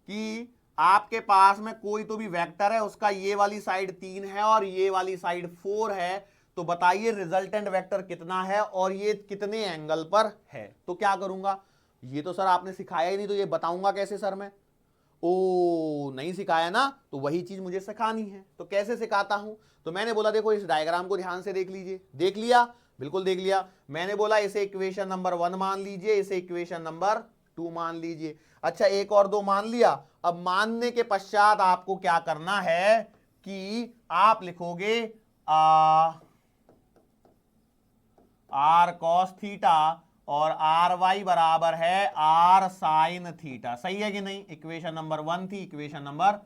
कि आपके पास में कोई तो भी वेक्टर है, उसका ये वाली साइड 3 है और ये वाली साइड 4 है, तो बताइए रिजल्टेंट वेक्टर कितना है और ये कितने एंगल पर है। तो क्या करूंगा? ये तो सर आपने सिखाया ही नहीं, तो ये बताऊंगा कैसे सर मैं? ओ नहीं सिखाया ना, तो वही चीज मुझे सिखानी है। तो कैसे सिखाता हूं? तो मैंने बोला देखो इस डायग्राम को ध्यान से देख लीजिए। देख लिया? बिल्कुल देख लिया। मैंने बोला इसे इक्वेशन नंबर 1 मान लीजिए, इसे इक्वेशन नंबर 2 मान लीजिए। अच्छा, एक और दो मान लिया। अब मानने के पश्चात आपको क्या करना है कि आप लिखोगे आर कॉस थीटा और आर वाई बराबर है आर साइन थीटा। सही है कि नहीं? इक्वेशन नंबर 1 थी, इक्वेशन नंबर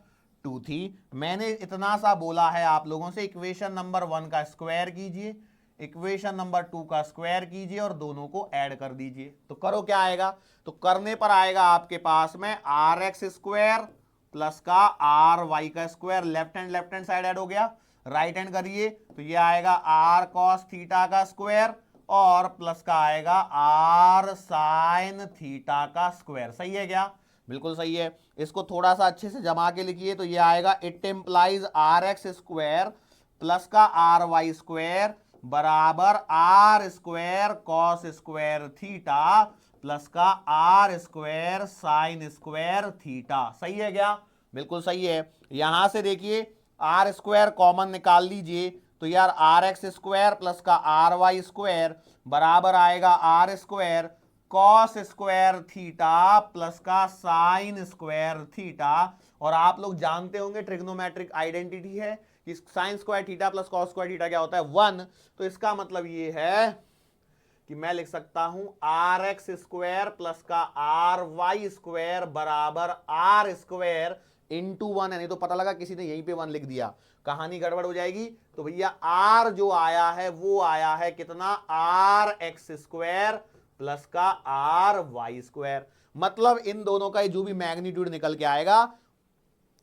2 थी। मैंने इतना सा बोला है आप लोगों से, इक्वेशन नंबर 1 का स्क्वायर कीजिए, इक्वेशन नंबर 2 का स्क्वायर कीजिए और दोनों को ऐड कर दीजिए। तो करो, क्या आएगा? तो करने पर आएगा आपके पास में आर एक्स स्क्वायर प्लस का आर वाई का square. Left hand side add हो गया, राइट हैंड करिए तो ये आएगा आर कॉस थीटा का स्क्वायर और प्लस का आएगा आर साइन थीटा का स्क्वायर। सही है क्या? बिल्कुल सही है। इसको थोड़ा सा अच्छे से जमा के लिखिए तो ये आएगा it implies r x square plus का आर वाई स्क्वायर बराबर r square cos square theta plus का r square sine square theta. सही है क्या? बिल्कुल सही है। यहां से देखिए आर स्क्वायर कॉमन निकाल लीजिए तो यार आर एक्स स्क्वायर प्लस का आर वाई स्क्वायर बराबर आएगा R square cos square theta plus का साइन स्क्वायर थीटा। और आप लोग जानते होंगे ट्रिग्नोमेट्रिक आइडेंटिटी है कि sine square theta plus cos square theta क्या होता है? 1। तो इसका मतलब ये है कि मैं लिख सकता हूं आर एक्स स्क्वायर प्लस का आर वाई स्क्वायर बराबर आर स्क्वायर इंटू 1 है। नहीं तो पता लगा किसी ने यहीं पे 1 लिख दिया, कहानी गड़बड़ हो जाएगी। तो भैया आर जो आया है वो आया है कितना? आर एक्स स्क्वायर प्लस का आर वाई स्क्वायर। मतलब इन दोनों का जो भी मैग्नीट्यूड निकल के आएगा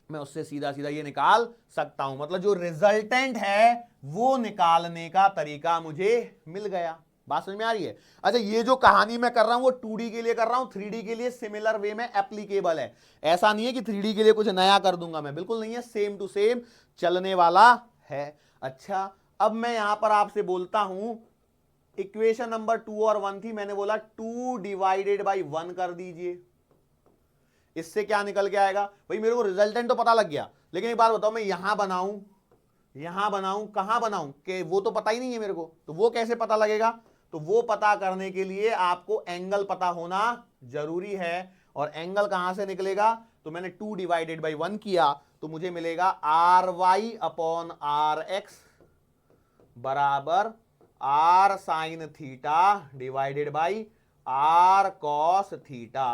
मैं उससे सीधा सीधा ये निकाल सकता हूं। मतलब जो रिजल्टेंट है वो निकालने का तरीका मुझे मिल गया। बात समझ में आ रही है? अच्छा, ये जो कहानी मैं कर रहा हूं वो 2D के लिए कर रहा हूं, 3D के लिए सिमिलर वे में एप्लीकेबल है। ऐसा नहीं है कि 3D के लिए कुछ नया कर दूंगा मैं, बिल्कुल नहीं है, सेम टू सेम चलने वाला है। अच्छा, अब मैं यहां पर आपसे बोलता हूं इक्वेशन नंबर 2 और 1 थी, मैंने बोला 2 डिवाइडेड बाई 1 कर दीजिए। इससे क्या निकल के आएगा? भाई मेरे को रिजल्टेंट तो पता लग गया, लेकिन एक बात बताओ, मैं यहां बनाऊं कहां बनाऊं कि वो तो पता ही नहीं है मेरे को, तो वो कैसे पता लगेगा? तो वो पता करने के लिए आपको एंगल पता होना जरूरी है। और एंगल कहां से निकलेगा? तो मैंने 2 डिवाइडेड बाई 1 किया तो मुझे मिलेगा r Y upon are x बराबर r sine theta divided by r cos theta.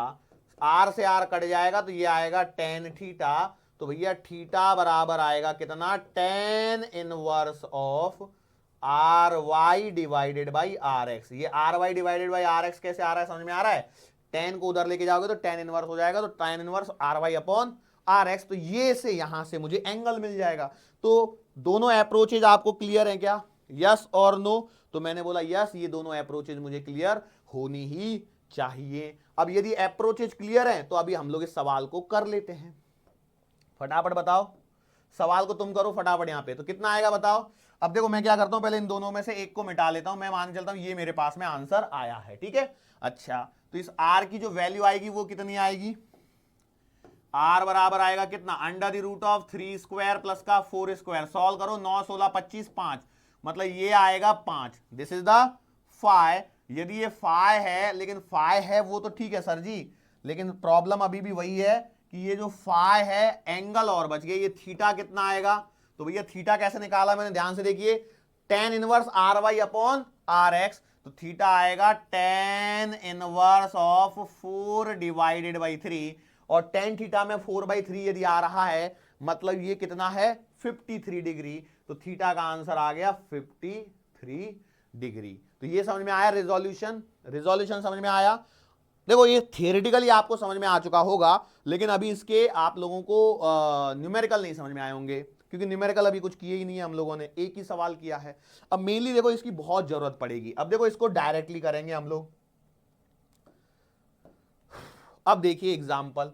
R से आर कट जाएगा तो ये आएगा टेन थीटा। तो भैया थीटा बराबर आएगा कितना? Tan inverse of r y divided by r x. ये r y divided by r x कैसे आ रहा है? समझ में आ रहा है? टेन को उधर लेके जाओगे तो टेन इनवर्स हो जाएगा, तो tan inverse R Y upon are X. तो ये से यहां से मुझे एंगल मिल जाएगा। तो दोनों अप्रोचेज आपको क्लियर है क्या? यस और नो? तो मैंने बोला यस, ये दोनों अप्रोचेज मुझे क्लियर होनी ही चाहिए। अब यदि अप्रोचेज क्लियर है तो अभी हम लोग इस सवाल को कर लेते हैं। फटाफट बताओ, सवाल को तुम करो फटाफट यहां पे। तो कितना आएगा बताओ? अब देखो मैं क्या करता हूं, पहले इन दोनों में से एक को मिटा लेता हूं। मैं मान चलता हूं ये मेरे पास में आंसर आया है, ठीक है। अच्छा, तो इस आर की जो वैल्यू आएगी वो कितनी आएगी? आर बराबर आएगा कितना? Under the root of 3 square plus का 4 स्क्वायर। सॉल्व करो, 9 16 25 5, मतलब ये आएगा 5। This is the phi. यदि ये फाई है, लेकिन फाई है वो तो ठीक है सर जी, लेकिन प्रॉब्लम अभी भी वही है कि ये जो फाई है एंगल और बच गया। ये थीटा कितना आएगा? तो भैया थीटा कैसे निकाला मैंने, ध्यान से देखिए, tan inverse R Y upon are X. तो थीटा आएगा tan inverse of 4 divided by 3, और टेन थीटा में 4/3 यदि आ रहा है मतलब ये कितना है? 53 डिग्री। तो थीटा का आंसर आ गया 53 डिग्री। तो ये समझ में आया रिजोल्यूशन समझ में आया? देखो ये थियोरेटिकली आपको समझ में आ चुका होगा, लेकिन अभी इसके आप लोगों को न्यूमेरिकल नहीं समझ में आए होंगे, क्योंकि न्यूमेरिकल अभी कुछ किए ही नहीं है हम लोगों ने, एक ही सवाल किया है। अब मेनली देखो इसकी बहुत जरूरत पड़ेगी। अब देखो इसको डायरेक्टली करेंगे हम लोग। अब देखिए एग्जाम्पल,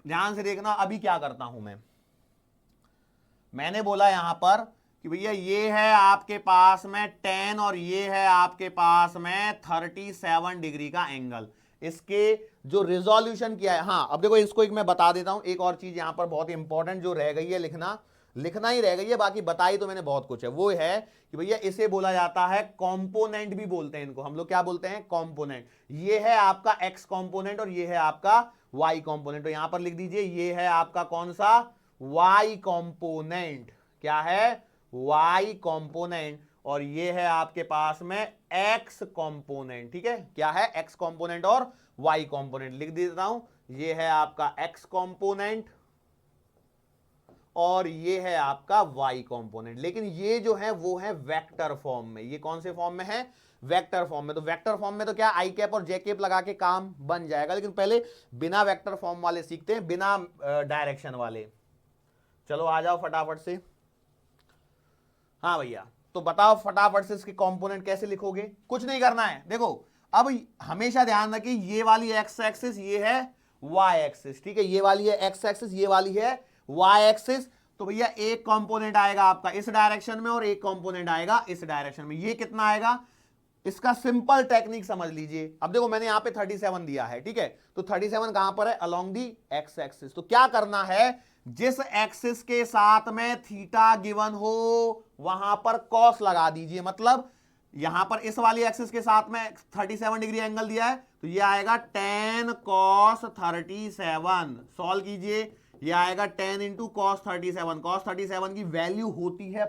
ध्यान से देखना। अभी क्या करता हूं मैंने बोला यहां पर कि भैया ये है आपके पास में 10 और ये है आपके पास में 37 डिग्री का एंगल। इसके जो रिजोल्यूशन किया है, हाँ अब देखो इसको एक मैं बता देता हूं, एक और चीज यहां पर बहुत इंपॉर्टेंट जो रह गई है लिखना, लिखना ही रह गई है, बाकी बताई तो मैंने बहुत कुछ है। वो है कि भैया इसे बोला जाता है कंपोनेंट भी बोलते हैं इनको, हम लोग क्या बोलते हैं, कंपोनेंट। ये है आपका एक्स कंपोनेंट और ये है आपका वाई कंपोनेंट। तो यहां पर लिख दीजिए ये है आपका कौन सा, वाई कंपोनेंट। क्या है, वाई कंपोनेंट। और ये है आपके पास में एक्स कंपोनेंट। ठीक है, क्या है, एक्स कंपोनेंट और वाई कंपोनेंट। लिख देता हूं, ये है आपका एक्स कंपोनेंट और ये है आपका वाई कंपोनेंट। लेकिन ये जो है वो है वेक्टर फॉर्म में। ये कौन से फॉर्म में है, वेक्टर फॉर्म में। तो वेक्टर फॉर्म में तो क्या, आई कैप और जे कैप लगा के काम बन जाएगा, लेकिन पहले बिना वेक्टर फॉर्म वाले सीखते हैं, बिना डायरेक्शन वाले। चलो आ जाओ फटाफट से। हाँ भैया, तो बताओ फटाफट से इसके कंपोनेंट कैसे लिखोगे। कुछ नहीं करना है, देखो अब हमेशा ध्यान रखिए, ये वाली एक्स एक्सिस, ये है वाई एक्सिस। ठीक है, ये वाली है एक्स एक्सिस, ये वाली है वाई एक्सिस। तो भैया एक कंपोनेंट आएगा आपका इस डायरेक्शन में और एक कंपोनेंट आएगा इस डायरेक्शन में। ये कितना आएगा, इसका सिंपल टेक्निक समझ लीजिए। अब देखो मैंने यहां पे 37 दिया है, ठीक है, तो 37 कहां पर है, अलोंग दी एक्स एक्सिस। तो क्या करना है, जिस एक्सिस के साथ में थीटा गिवन हो वहां पर कॉस लगा दीजिए। मतलब यहां पर इस वाली एक्सिस के साथ में 37 डिग्री एंगल दिया है, तो ये आएगा 10 cos 37। सॉल्व कीजिए, ये आएगा 10 इंटू कॉस 37। कॉस 37 की वैल्यू होती है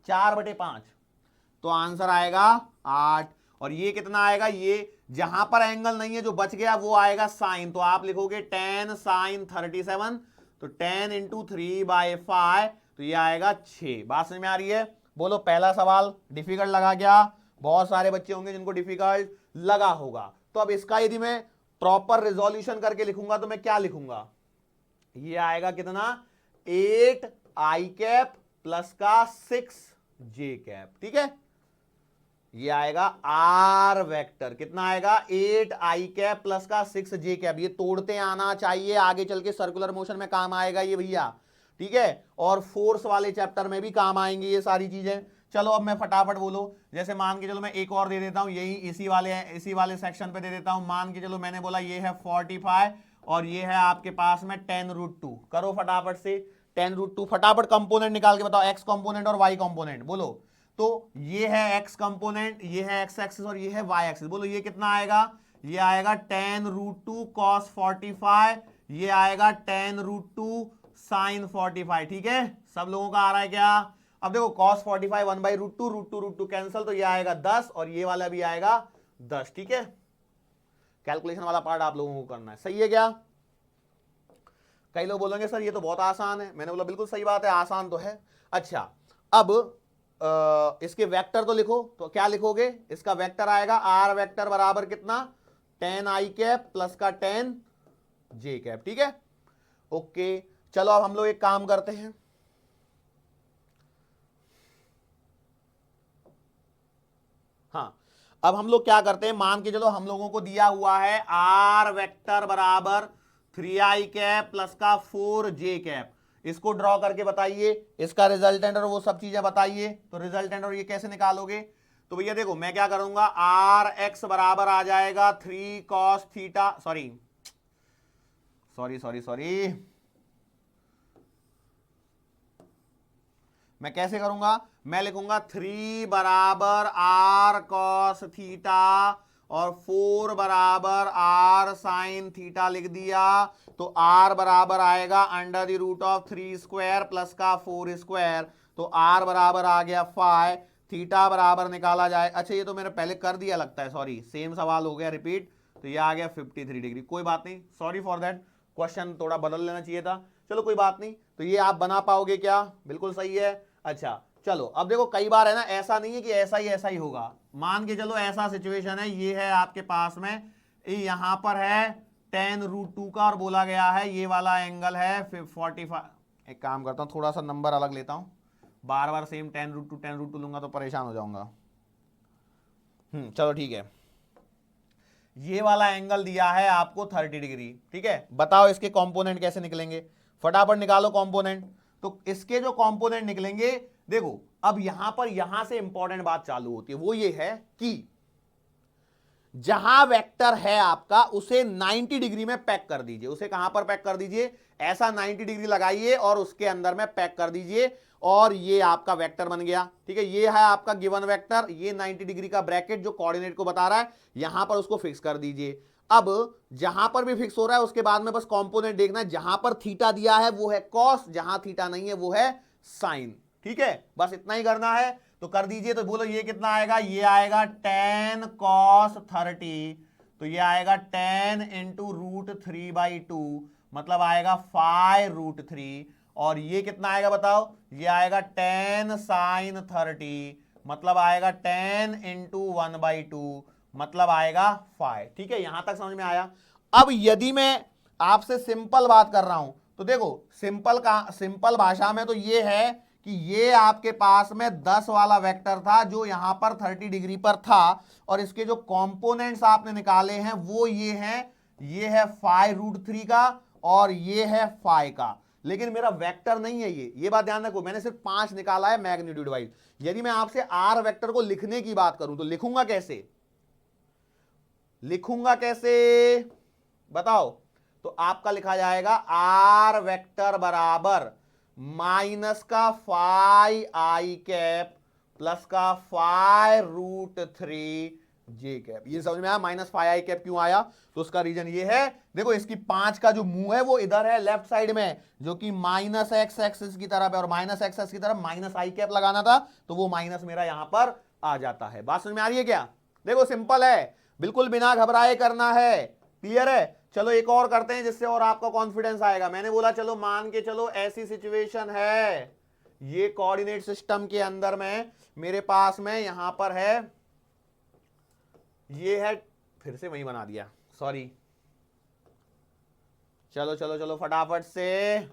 4/5। तो आंसर आएगा 8। और ये कितना आएगा, ये जहां पर एंगल नहीं है जो बच गया वो आएगा साइन। तो आप लिखोगे 10 sin 37, तो 10 इंटू 3/5, तो ये आएगा 6। बात समझ में आ रही है। बोलो पहला सवाल डिफिकल्ट लगा क्या, बहुत सारे बच्चे होंगे जिनको डिफिकल्ट लगा होगा। तो अब इसका यदि मैं प्रॉपर रिजोल्यूशन करके लिखूंगा तो मैं क्या लिखूंगा, ये आएगा कितना, 8 आई कैप प्लस का 6 जे कैप। ठीक है, ये आएगा आर वेक्टर, कितना आएगा, 8 आई कैप प्लस का 6 जे कैप। ये तोड़ते आना चाहिए, आगे चल के सर्कुलर मोशन में काम आएगा ये भैया। ठीक है, और फोर्स वाले चैप्टर में भी काम आएंगी ये सारी चीजें। चलो अब मैं फटाफट बोलो, जैसे मान के चलो मैं एक और दे देता हूं, यही इसी वाले सेक्शन पे दे देता हूं। मान के चलो मैंने बोला ये है 45 और ये है आपके पास में 10√2। करो फटाफट से 10√2, फटाफट कंपोनेंट निकाल के बताओ, एक्स कंपोनेंट और वाई कंपोनेंट बोलो। तो ये है एक्स कंपोनेंट, ये है एक्स एक्सिस और ये है वाई एक्सिस। बोलो ये कितना आएगा, ये आएगा 10√2 cos 45, ये आएगा 10√2 sin 45। ठीक है, सब लोगों का आ रहा है क्या। अब देखो cos 45 1/√2, √2 कैंसिल, तो ये आएगा 10 और ये वाला भी आएगा 10। ठीक है, कैलकुलेशन वाला पार्ट आप लोगों को करना है, सही है क्या। कई लोग बोलेंगे सर ये तो बहुत आसान है, मैंने बोला बिल्कुल सही बात है, आसान तो है। अच्छा अब इसके वेक्टर तो लिखो, तो क्या लिखोगे, इसका वेक्टर आएगा आर वेक्टर बराबर कितना, 10 आई कैप प्लस का 10 जे कैप। ठीक है, ओके। चलो अब हम लोग एक काम करते हैं, हाँ अब हम लोग क्या करते हैं, मान के चलो हम लोगों को दिया हुआ है आर वेक्टर बराबर 3 आई कैप प्लस का 4 जे कैप। इसको ड्रॉ करके बताइए, इसका रिजल्टेंट और वो सब चीजें बताइए। तो रिजल्टेंट और ये कैसे निकालोगे, तो भैया देखो मैं क्या करूंगा, आर एक्स बराबर आ जाएगा 3 cos थीटा, सॉरी मैं कैसे करूंगा, मैं लिखूंगा 3 बराबर आर कॉस थीटा और 4 बराबर आर साइन थीटा लिख दिया। तो आर बराबर आएगा √3 स्क्वायर प्लस का 4 स्क्वायर। तो आर बराबर आ गया 5, थीटा बराबर निकाला जाए, अच्छा ये तो मैंने पहले कर दिया लगता है, सॉरी सेम सवाल हो गया रिपीट। तो ये आ गया 53 डिग्री, कोई बात नहीं, सॉरी फॉर दैट, क्वेश्चन थोड़ा बदल लेना चाहिए था, चलो कोई बात नहीं। तो ये आप बना पाओगे क्या, बिल्कुल सही है। अच्छा चलो अब देखो कई बार है ना, ऐसा नहीं है कि ऐसा ही होगा। मान के चलो ऐसा सिचुएशन है, ये है आपके पास में, यहां पर है 10√2 का और बोला गया है ये वाला एंगल है 45। एक काम करता हूं, थोड़ा सा नंबर अलग लेता हूं, बार बार सेम 10√2 लूंगा तो परेशान हो जाऊंगा। चलो ठीक है, ये वाला एंगल दिया है आपको 30 डिग्री। ठीक है, बताओ इसके कंपोनेंट कैसे निकलेंगे, फटाफट निकालो कंपोनेंट। तो इसके जो कंपोनेंट निकलेंगे, देखो अब यहां से इंपॉर्टेंट बात चालू होती है, वो ये है कि जहां वेक्टर है आपका उसे 90 डिग्री में पैक कर दीजिए। उसे कहां पर पैक कर दीजिए, ऐसा 90 डिग्री लगाइए और उसके अंदर में पैक कर दीजिए और ये आपका वेक्टर बन गया। ठीक है, ये है आपका गिवन वेक्टर, ये 90 डिग्री का ब्रैकेट जो कोऑर्डिनेट को बता रहा है, यहां पर उसको फिक्स कर दीजिए। अब जहां पर भी फिक्स हो रहा है उसके बाद में बस कंपोनेंट देखना है, जहां पर थीटा दिया है वो है कॉस, जहां थीटा नहीं है वो है साइन। ठीक है, बस इतना ही करना है, तो कर दीजिए। तो बोलो ये कितना आएगा, ये आएगा tan cos 30, तो ये आएगा 10 इंटू √3/2, मतलब आएगा 5√3। और ये कितना आएगा बताओ, ये आएगा 10 sin 30, मतलब आएगा 10 इंटू 1/2, मतलब आएगा 5। ठीक है, यहां तक समझ में आया। अब यदि मैं आपसे सिंपल बात कर रहा हूं तो देखो, सिंपल भाषा में तो ये है कि ये आपके पास में 10 वाला वेक्टर था जो यहां पर 30 डिग्री पर था, और इसके जो कंपोनेंट्स आपने निकाले हैं वो ये है 5√3 का और ये है 5 का, लेकिन मेरा वेक्टर नहीं है ये बात ध्यान रखो, मैंने सिर्फ 5 निकाला है मैग्नीट्यूड वाइज। यदि मैं आपसे आर वेक्टर को लिखने की बात करूं तो लिखूंगा कैसे बताओ, तो आपका लिखा जाएगा आर वेक्टर बराबर माइनस का 5i कैप प्लस का 5√3 जे कैप। ये समझ में आया माइनस 5i कैप क्यों आया, तो उसका रीजन ये है, देखो इसकी 5 का जो मुंह है वो इधर है लेफ्ट साइड में, जो कि माइनस एक्स एक्सिस की तरफ है, और माइनस एक्स एक्सिस की तरफ माइनस आई कैप लगाना था, तो वो माइनस मेरा यहां पर आ जाता है। बात समझ में आ रही है क्या? देखो सिंपल है, बिल्कुल बिना घबराए करना है। क्लियर है? चलो एक और करते हैं जिससे और आपका कॉन्फिडेंस आएगा। मैंने बोला चलो मान के चलो ऐसी सिचुएशन है, ये कोऑर्डिनेट सिस्टम के अंदर में मेरे पास में यहां पर है, ये है, फिर से वही बना दिया, सॉरी। चलो चलो चलो फटाफट से,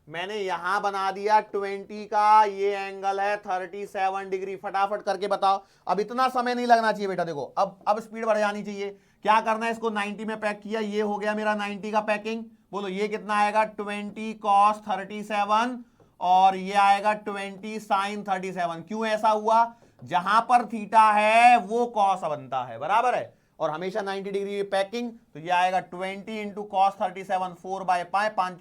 मैंने यहां बना दिया 20 का, ये एंगल है 37 डिग्री। फटाफट करके बताओ, अब इतना समय नहीं लगना चाहिए बेटा, देखो अब स्पीड बढ़ जानी चाहिए। क्या करना है, इसको 90 में पैक किया, ये हो गया मेरा 90 का पैकिंग। बोलो ये कितना आएगा, 20 cos 37 और ये आएगा 20 sin 37। क्यों ऐसा हुआ, जहां पर थीटा है वो कॉस बनता है, बराबर है, और हमेशा 90 डिग्री पैकिंग, तो ये आएगा 20 इंटू कॉस 37 4/5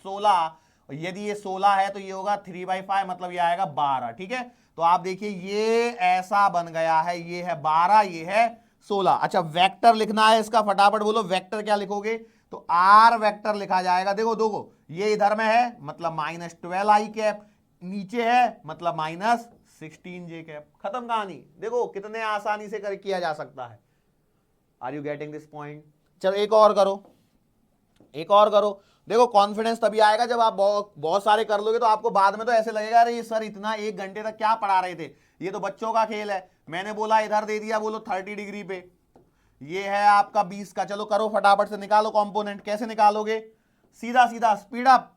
16, यदि ये 16 है तो ये होगा 3/5, मतलब ये आएगा 12। ठीक है, तो आप देखिए ये ऐसा बन गया है, ये है 12, ये है 16। अच्छा वेक्टर लिखना है इसका, फटाफट बोलो वेक्टर क्या लिखोगे, तो आर वेक्टर लिखा जाएगा। देखो ये इधर में है मतलब -12i कैप, नीचे है मतलब -16j कैप। खत्म कहानी। देखो कितने आसानी से किया जा सकता है। Are you getting this point? चलो एक और करो। देखो कॉन्फिडेंस तभी आएगा जब आप बहुत सारे कर लोगे, तो आपको बाद में तो ऐसे लगेगा अरे सर इतना 1 घंटे तक क्या पढ़ा रहे थे, ये तो बच्चों का खेल है। मैंने बोला इधर दे दिया, बोलो 30 डिग्री पे, ये है आपका 20 का। चलो करो फटाफट से, निकालो कंपोनेंट। कैसे निकालोगे, सीधा सीधा स्पीड अप।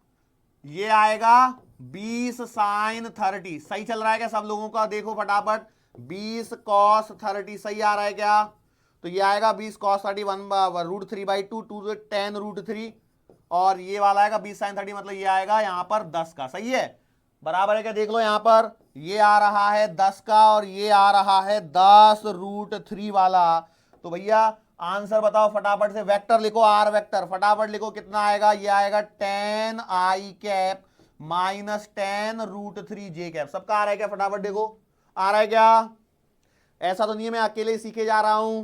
ये आएगा 20 sin 30, सही चल रहा है क्या सब लोगों का? देखो फटाफट, 20 cos 30 सही आ रहा है क्या? तो ये आएगा 20 cos 30 1/√3/2 2 10√3, और ये वाला आएगा 20 sin 30, मतलब ये आएगा यहां पर 10 का। सही है, बराबर है क्या? देख लो यहां पर ये आ रहा है 10 का और ये आ रहा है 10√3 वाला। तो भैया आंसर बताओ फटाफट से, वेक्टर लिखो, आर वेक्टर फटाफट लिखो, कितना आएगा? ये आएगा 10i cap minus 10√3j cap. सबका आ रहा है क्या? फटाफट देखो, आ रहा है क्या? ऐसा तो नहीं है मैं अकेले ही सीखे जा रहा हूं,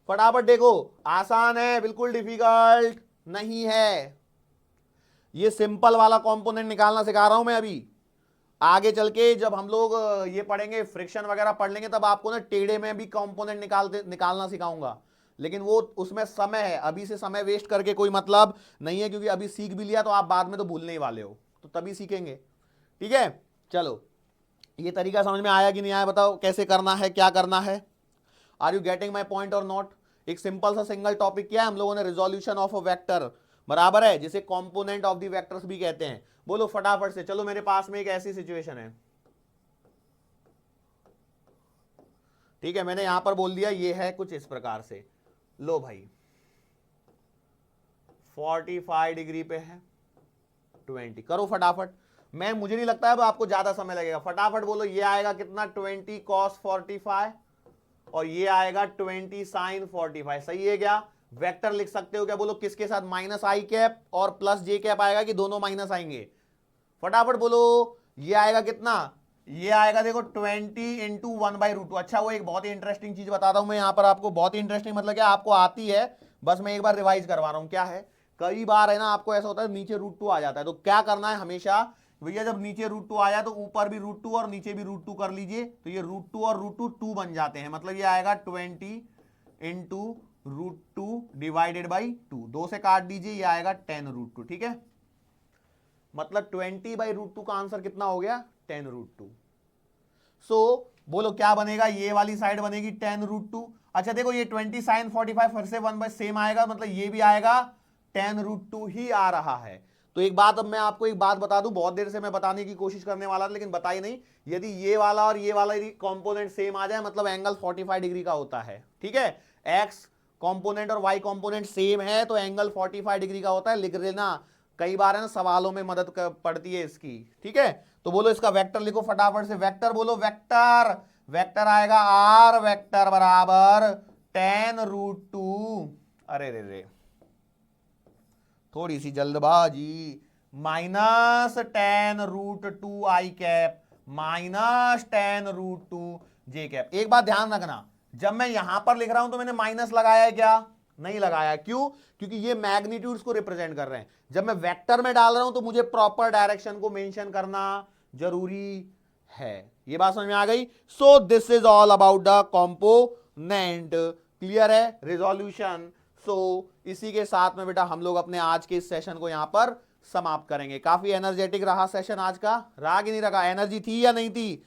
फटाफट देखो। आसान है, बिल्कुल डिफिकल्ट नहीं है। ये सिंपल वाला कंपोनेंट निकालना सिखा रहा हूं मैं अभी। आगे चल के जब हम लोग ये पढ़ेंगे, फ्रिक्शन वगैरह पढ़ लेंगे, तब आपको ना टेढ़े में भी कंपोनेंट निकालना सिखाऊंगा, लेकिन वो उसमें समय है, अभी से समय वेस्ट करके कोई मतलब नहीं है, क्योंकि अभी सीख भी लिया तो आप बाद में तो भूलने ही वाले हो, तो तभी सीखेंगे। ठीक है, चलो ये तरीका समझ में आया कि नहीं आया, बताओ कैसे करना है, क्या करना है। Are you getting my point और नॉट? एक सिंपल सा सिंगल टॉपिक किया है हम लोगों ने, रिजोल्यूशन ऑफ अ वेक्टर, बराबर है, जिसे कंपोनेंट ऑफ द वेक्टर्स भी कहते हैं। बोलो फटाफट से। चलो मेरे पास में एक ऐसी सिचुएशन है, ठीक है, मैंने यहां पर बोल दिया ये है कुछ इस प्रकार से। लो भाई 45 डिग्री पे है 20, करो फटाफट। मुझे नहीं लगता है अब आपको ज्यादा समय लगेगा, फटाफट बोलो। ये आएगा कितना, 20 cos 45, और ये आएगा 20 sin 45, सही है क्या? वेक्टर लिख सकते हो क्या, बोलो किसके साथ, माइनस आई कैप और प्लस जे कैप आएगा कि दोनों माइनस आएंगे, फटाफट बोलो। ये आएगा कितना, ये आएगा देखो 20 इंटू 1/√2। अच्छा वो एक बहुत ही इंटरेस्टिंग चीज बताता हूं मैं यहां पर आपको, बहुत ही इंटरेस्टिंग मतलब क्या आपको आती है, बस मैं एक बार रिवाइज करवा रहा हूं। क्या है, कई बार है ना आपको ऐसा होता है नीचे √2 आ जाता है, तो क्या करना है हमेशा भैया, जब नीचे √2 आया तो ऊपर भी √2 और नीचे भी √2 कर लीजिए, तो ये √2 और √2 2 बन जाते हैं, मतलब ये आएगा 20 इंटू √2 डिवाइडेड बाई 2, 2 से काट दीजिए, ये आएगा 10√2, ठीक है। मतलब 20/√2 का आंसर कितना हो गया, 10√2। सो बोलो क्या बनेगा, ये वाली साइड बनेगी 10√2। अच्छा देखो ये 20 sin 45 फिर से 1 सेम आएगा, मतलब ये भी आएगा 10√2 ही आ रहा है। तो एक बात, अब मैं आपको एक बात बता दूं, बहुत देर से मैं बताने की कोशिश करने वाला था लेकिन बताई नहीं, यदि ये वाला और ये वाला कंपोनेंट सेम आ जाए मतलब एंगल 45 डिग्री का होता है, ठीक है। एक्स कंपोनेंट और वाई कंपोनेंट सेम है तो एंगल 45 डिग्री का होता है, लिख लेना, कई बार है ना सवालों में मदद पड़ती है इसकी, ठीक है। तो बोलो इसका वेक्टर लिखो फटाफट से, वेक्टर बोलो, वेक्टर, वेक्टर आएगा आर वेक्टर बराबर 10√2, अरे रे रे थोड़ी सी जल्दबाजी, -10√2 आई कैप माइनस 10√2 जे कैप। एक बात ध्यान रखना, जब मैं यहां पर लिख रहा हूं तो मैंने माइनस लगाया है क्या, नहीं लगाया, क्यों, क्योंकि ये मैग्नीट्यूड्स को रिप्रेजेंट कर रहे हैं। जब मैं वेक्टर में डाल रहा हूं तो मुझे प्रॉपर डायरेक्शन को मेंशन करना जरूरी है। ये बात समझ में आ गई। So this is all about the component, clear है, रिजोल्यूशन। सो इसी के साथ में बेटा हम लोग अपने आज के इस सेशन को यहां पर समाप्त करेंगे। काफी एनर्जेटिक रहा सेशन आज का, रहा कि नहीं रहा, एनर्जी थी या नहीं थी,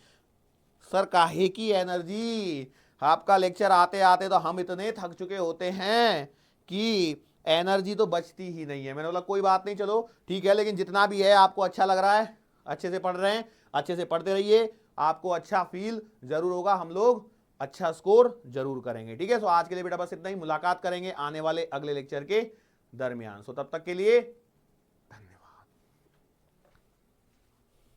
सर काहे की एनर्जी, आपका लेक्चर आते आते तो हम इतने थक चुके होते हैं कि एनर्जी तो बचती ही नहीं है। मैंने बोला कोई बात नहीं, चलो ठीक है, लेकिन जितना भी है आपको अच्छा लग रहा है, अच्छे से पढ़ रहे हैं, अच्छे से पढ़ते रहिए, आपको अच्छा फील जरूर होगा, हम लोग अच्छा स्कोर जरूर करेंगे, ठीक है। सो आज के लिए बेटा बस इतना ही, मुलाकात करेंगे आने वाले अगले लेक्चर के दरमियान। सो तब तक के लिए